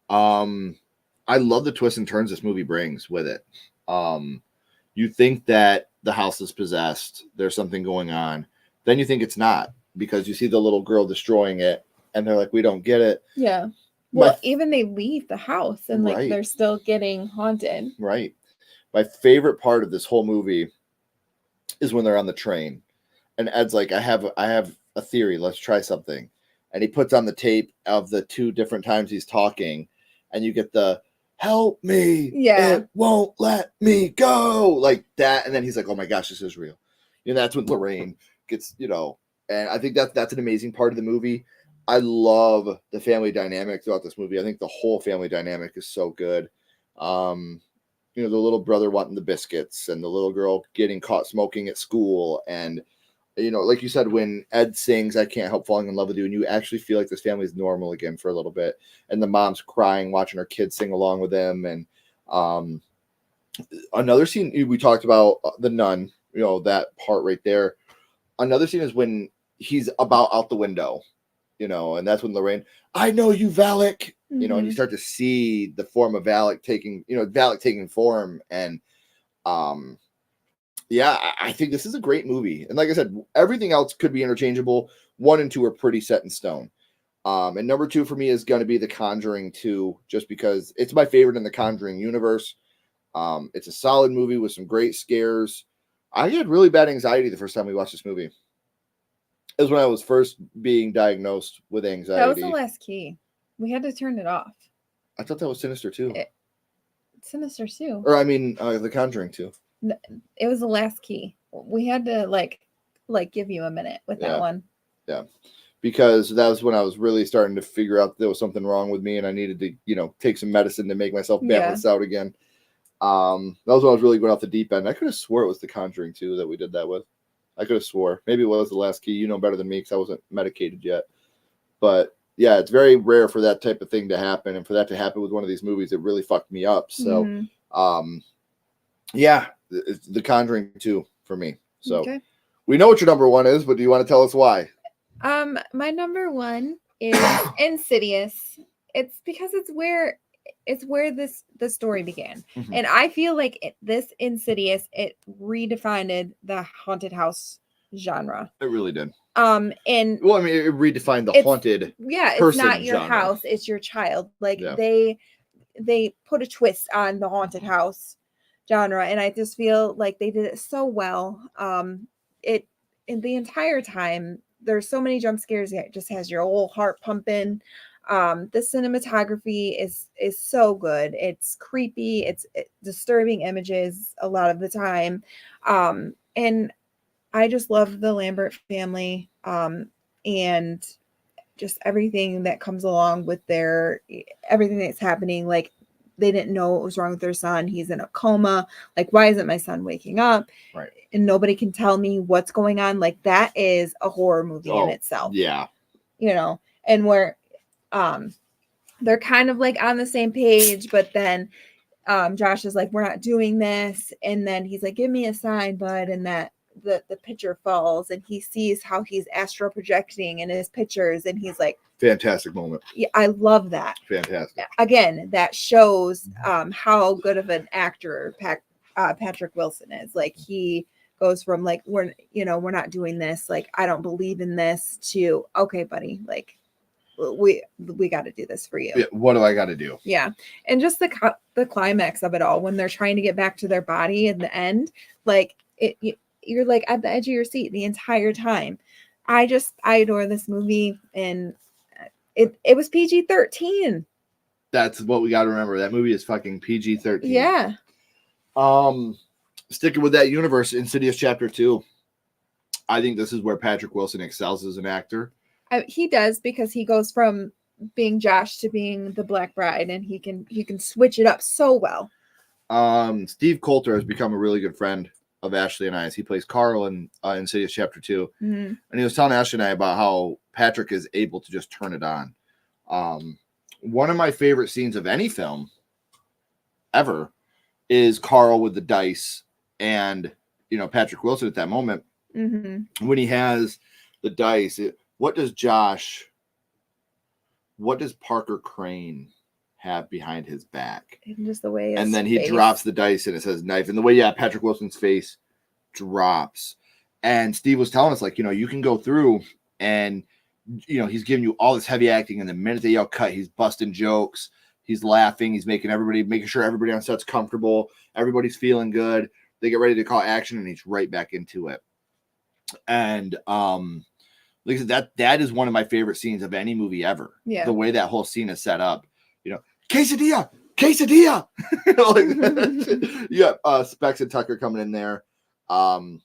I love the twists and turns this movie brings with it. You think that the house is possessed, there's something going on, then you think it's not, because you see the little girl destroying it, and they're like, we don't get it. Yeah. Well, even they leave the house and like they're still getting haunted. Right. My favorite part of this whole movie is when they're on the train and Ed's like, I have a theory. Let's try something. And he puts on the tape of the 2 different times he's talking, and you get the help me. Yeah. It won't let me go. Like that. And then he's like, oh my gosh, this is real. You know, that's when Lorraine gets, you know, and I think that's an amazing part of the movie. I love the family dynamic throughout this movie. I think the whole family dynamic is so good. You know, the little brother wanting the biscuits and the little girl getting caught smoking at school, and You know, like you said, when Ed sings "I Can't Help Falling in Love with You," and you actually feel like this family is normal again for a little bit, and the mom's crying watching her kids sing along with them, and another scene we talked about, the nun, you know, that part right there. Another scene is when he's about out the window, you know, and that's when Lorraine, I know you, Valak, you know, and you start to see the form of Valak taking form, and yeah, I think this is a great movie. And like I said, everything else could be interchangeable. 1 and 2 are pretty set in stone. And number 2 for me is going to be The Conjuring 2, just because it's my favorite in the Conjuring universe. It's a solid movie with some great scares. I had really bad anxiety the first time we watched this movie. It was when I was first being diagnosed with anxiety. That was the last key. We had to turn it off. I thought that was Sinister 2. Sinister 2. Or I mean, The Conjuring 2. It was the last key. We had to like give you a minute with that one. Yeah. Because that was when I was really starting to figure out there was something wrong with me and I needed to, you know, take some medicine to make myself balance out again. That was when I was really going off the deep end. I could have swore it was The Conjuring 2 that we did that with. I could have swore. Maybe it was the last key. You know better than me because I wasn't medicated yet. But yeah, it's very rare for that type of thing to happen. And for that to happen with one of these movies, it really fucked me up. So, yeah, it's The Conjuring 2 for me. So we know what your number 1 is, but do you want to tell us why? My number 1 is Insidious. It's because it's where the story began. And I feel like this Insidious, it redefined the haunted house genre. It really did. And well, I mean, it redefined the haunted it's not your genre. house, it's your child. Like they put a twist on the haunted house genre, and I just feel like they did it so well. It in the entire time there's so many jump scares, it just has your whole heart pumping. The cinematography is so good. It's creepy, it's disturbing images a lot of the time. And I just love the Lambert family, and just everything that comes along with everything that's happening. Like, they didn't know what was wrong with their son. He's in a coma. Like, why isn't my son waking up? Right. And nobody can tell me what's going on. Like, that is a horror movie in itself. Yeah. You know, and where they're kind of like on the same page, but then Josh is like, we're not doing this. And then he's like, give me a sign, bud. And that the picture falls and he sees how he's astral projecting in his pictures. And he's like, fantastic moment. Yeah, I love that. Fantastic. Again, that shows how good of an actor Patrick Wilson is. Like, he goes from like, we're not doing this. Like, I don't believe in this, to, okay, buddy, like, we got to do this for you. Yeah, what do I got to do? Yeah. And just the climax of it all, when they're trying to get back to their body in the end, like, you're like at the edge of your seat the entire time. I adore this movie, and it was PG-13. That's what we got to remember. That movie is fucking PG-13. Yeah. Sticking with that universe, Insidious Chapter 2. I think this is where Patrick Wilson excels as an actor. He does, because he goes from being Josh to being the Black Bride, and he can switch it up so well. Steve Coulter has become a really good friend of Ashley and I, as he plays Carl in Insidious Chapter 2. And he was telling Ashley and I about how Patrick is able to just turn it on. One of my favorite scenes of any film ever is Carl with the dice and, Patrick Wilson at that moment. When he has the dice, what does Parker Crane have behind his back? And just the way, and then he drops the dice and it says knife, and the way Patrick Wilson's face drops. And Steve was telling us, like, you can go through and he's giving you all this heavy acting, and the minute they yell cut, he's busting jokes, he's laughing, he's making sure everybody on set's comfortable, everybody's feeling good, they get ready to call action, and he's right back into it. And like I said, that is one of my favorite scenes of any movie ever. Yeah. The way that whole scene is set up. Quesadilla! Like, Specs and Tucker coming in there. I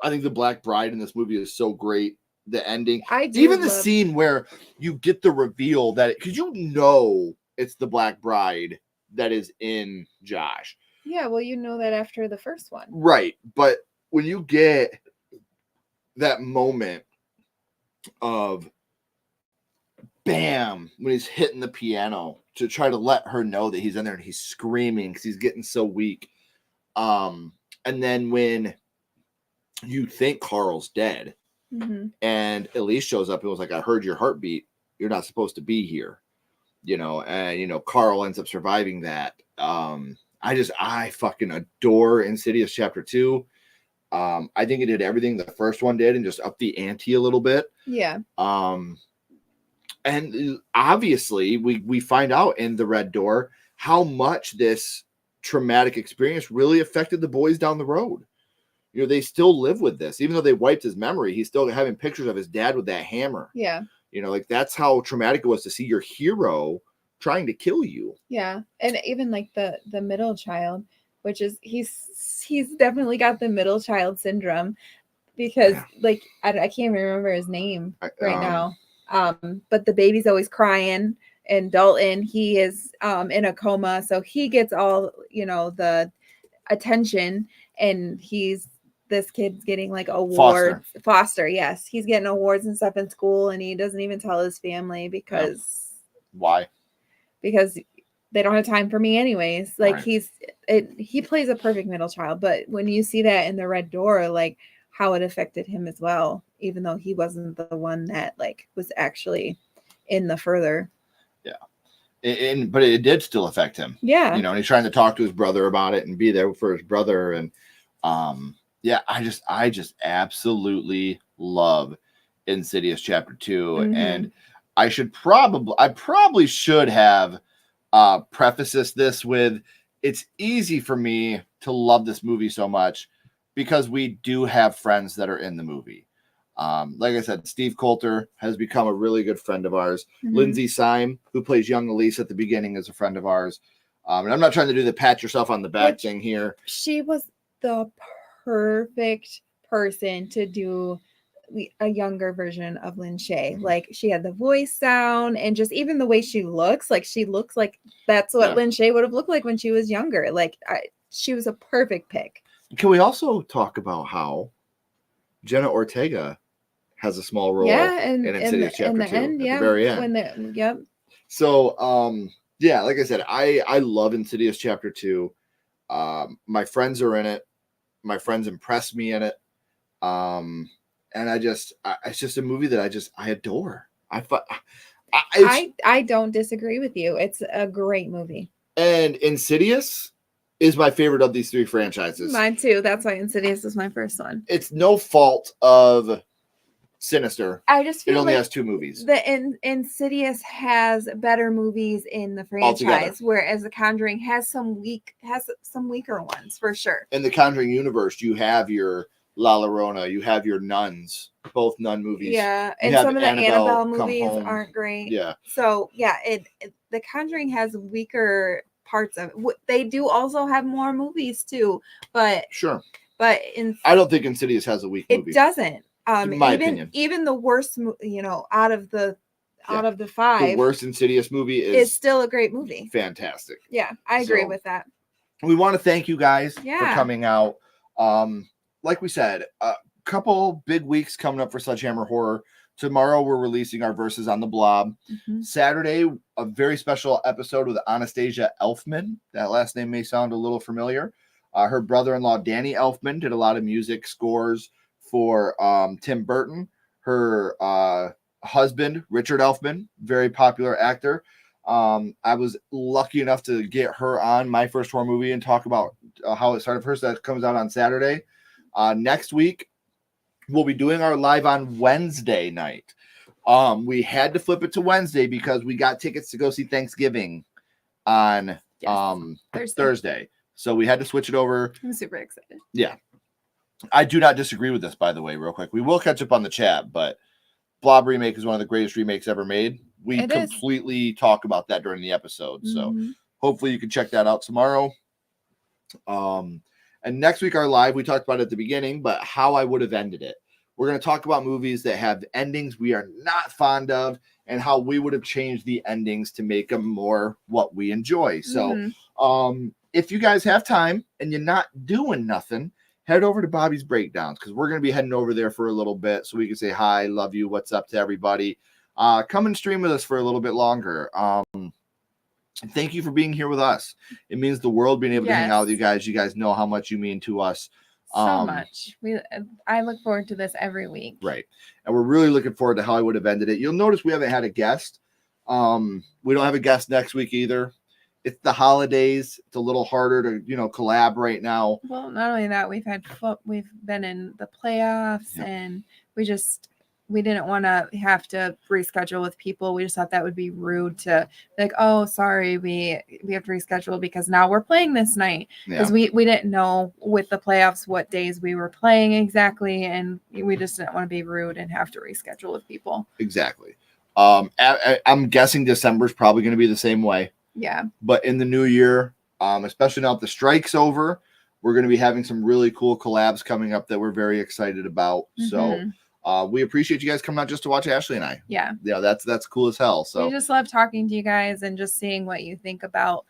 think the Black Bride in this movie is so great. The ending. Even the scene where you get the reveal that, because it's the Black Bride that is in Josh. Yeah, well, that after the first one. Right. But when you get that moment of bam when he's hitting the piano to try to let her know that he's in there, and he's screaming because he's getting so weak. And then when you think Carl's dead, and Elise shows up and was like, I heard your heartbeat. You're not supposed to be here. And Carl ends up surviving that. I fucking adore Insidious Chapter 2. I think it did everything the first one did and just up the ante a little bit. Yeah. And obviously we find out in The Red Door how much this traumatic experience really affected the boys down the road. They still live with this. Even though they wiped his memory, he's still having pictures of his dad with that hammer. Yeah. Like that's how traumatic it was to see your hero trying to kill you. Yeah. And even like the middle child, which is he's definitely got the middle child syndrome because like I can't even remember his name right now. But the baby's always crying, and Dalton, he is in a coma, so he gets all the attention, and this kid's getting like awards. Foster, yes, he's getting awards and stuff in school, and he doesn't even tell his family because why? Because they don't have time for me anyways. Like he plays a perfect middle child, but when you see that in The Red Door, like how it affected him as well, even though he wasn't the one that like was actually in the further. Yeah. But it did still affect him. Yeah. And he's trying to talk to his brother about it and be there for his brother. And I just absolutely love Insidious Chapter 2. And I probably should have prefaced this with, it's easy for me to love this movie so much because we do have friends that are in the movie. Like I said, Steve Coulter has become a really good friend of ours. Lindsay Syme, who plays young Elise at the beginning, is a friend of ours. And I'm not trying to do the pat yourself on the back thing here. She was the perfect person to do a younger version of Lynn Shay. Like she had the voice sound and just even the way she looks like that's what Lynn Shay would have looked like when she was younger. Like she was a perfect pick. Can we also talk about how Jenna Ortega has a small role in Insidious Chapter 2 at the very end? So, like I said, I love Insidious Chapter 2. My friends are in it. My friends impress me in it. And it's just a movie that I adore. I don't disagree with you. It's a great movie. And Insidious is my favorite of these three franchises. Mine too. That's why Insidious is my first one. It's no fault of Sinister. I just feel it only like has two movies. The Insidious has better movies in the franchise, altogether, whereas The Conjuring has some weaker ones for sure. In the Conjuring universe, you have your La Llorona, you have your Nuns, both nun movies. Yeah, and some of the Annabelle movies aren't great. Yeah. So The Conjuring has weaker parts of it. They do also have more movies too, but sure. But I don't think Insidious has a weak movie. It doesn't. In my opinion, even the worst, out of the five, the worst Insidious movie is still a great movie. Fantastic. Yeah, I agree with that. We want to thank you guys for coming out. Like we said, a couple big weeks coming up for Sledgehammer Horror. Tomorrow we're releasing our Verses on the Blob. Saturday, a very special episode with Anastasia Elfman. That last name may sound a little familiar. Her brother-in-law, Danny Elfman, did a lot of music scores for Tim Burton. Her husband, Richard Elfman, very popular actor. I was lucky enough to get her on My First Horror Movie and talk about how it started first. That comes out on Saturday. Next week, we'll be doing our live on Wednesday night. We had to flip it to Wednesday because we got tickets to go see Thanksgiving on Thursday. So we had to switch it over. I'm super excited. Yeah. I do not disagree with this, by the way, real quick. We will catch up on the chat, but Blob Remake is one of the greatest remakes ever made. We completely talk about that during the episode. So hopefully you can check that out tomorrow. And next week, our live, we talked about it at the beginning, but how I would have ended it. We're going to talk about movies that have endings we are not fond of and how we would have changed the endings to make them more what we enjoy. So if you guys have time and you're not doing nothing, head over to Bobby's Breakdowns because we're going to be heading over there for a little bit so we can say hi, love you, what's up to everybody. Come and stream with us for a little bit longer. Thank you for being here with us. It means the world being able to hang out with you guys. You guys know how much you mean to us. So much. I look forward to this every week. Right. And we're really looking forward to how I would have ended it. You'll notice we haven't had a guest. We don't have a guest next week either. It's the holidays. It's a little harder to, collab right now. Well, not only that, we've been in the playoffs and we didn't want to have to reschedule with people. We just thought that would be rude to like, oh, sorry, we have to reschedule because now we're playing this night. Because we didn't know with the playoffs what days we were playing exactly. And we just didn't want to be rude and have to reschedule with people. Exactly. I'm guessing December is probably going to be the same way. Yeah. But in the new year, especially now that the strike's over, we're going to be having some really cool collabs coming up that we're very excited about. So we appreciate you guys coming out just to watch Ashley and I. Yeah. Yeah, that's cool as hell. So we just love talking to you guys and just seeing what you think about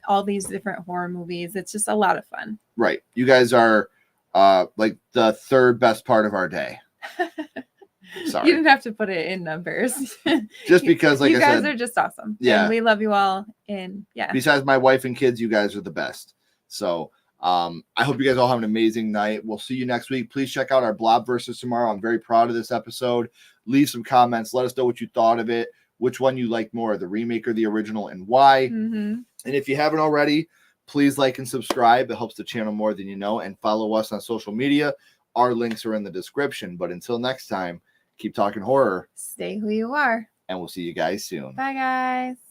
all these different horror movies. It's just a lot of fun. Right. You guys are like the third best part of our day. Sorry. You didn't have to put it in numbers. Just because, like you I guys said, are just awesome. Yeah. And we love you all. And yeah. Besides my wife and kids, you guys are the best. So I hope you guys all have an amazing night. We'll see you next week. Please check out our Blob versus tomorrow. I'm very proud of this episode. Leave some comments. Let us know what you thought of it, which one you liked more, the remake or the original, and why. And if you haven't already, please like and subscribe. It helps the channel more than you know. And follow us on social media. Our links are in the description. But until next time, keep talking horror. Stay who you are. And we'll see you guys soon. Bye, guys.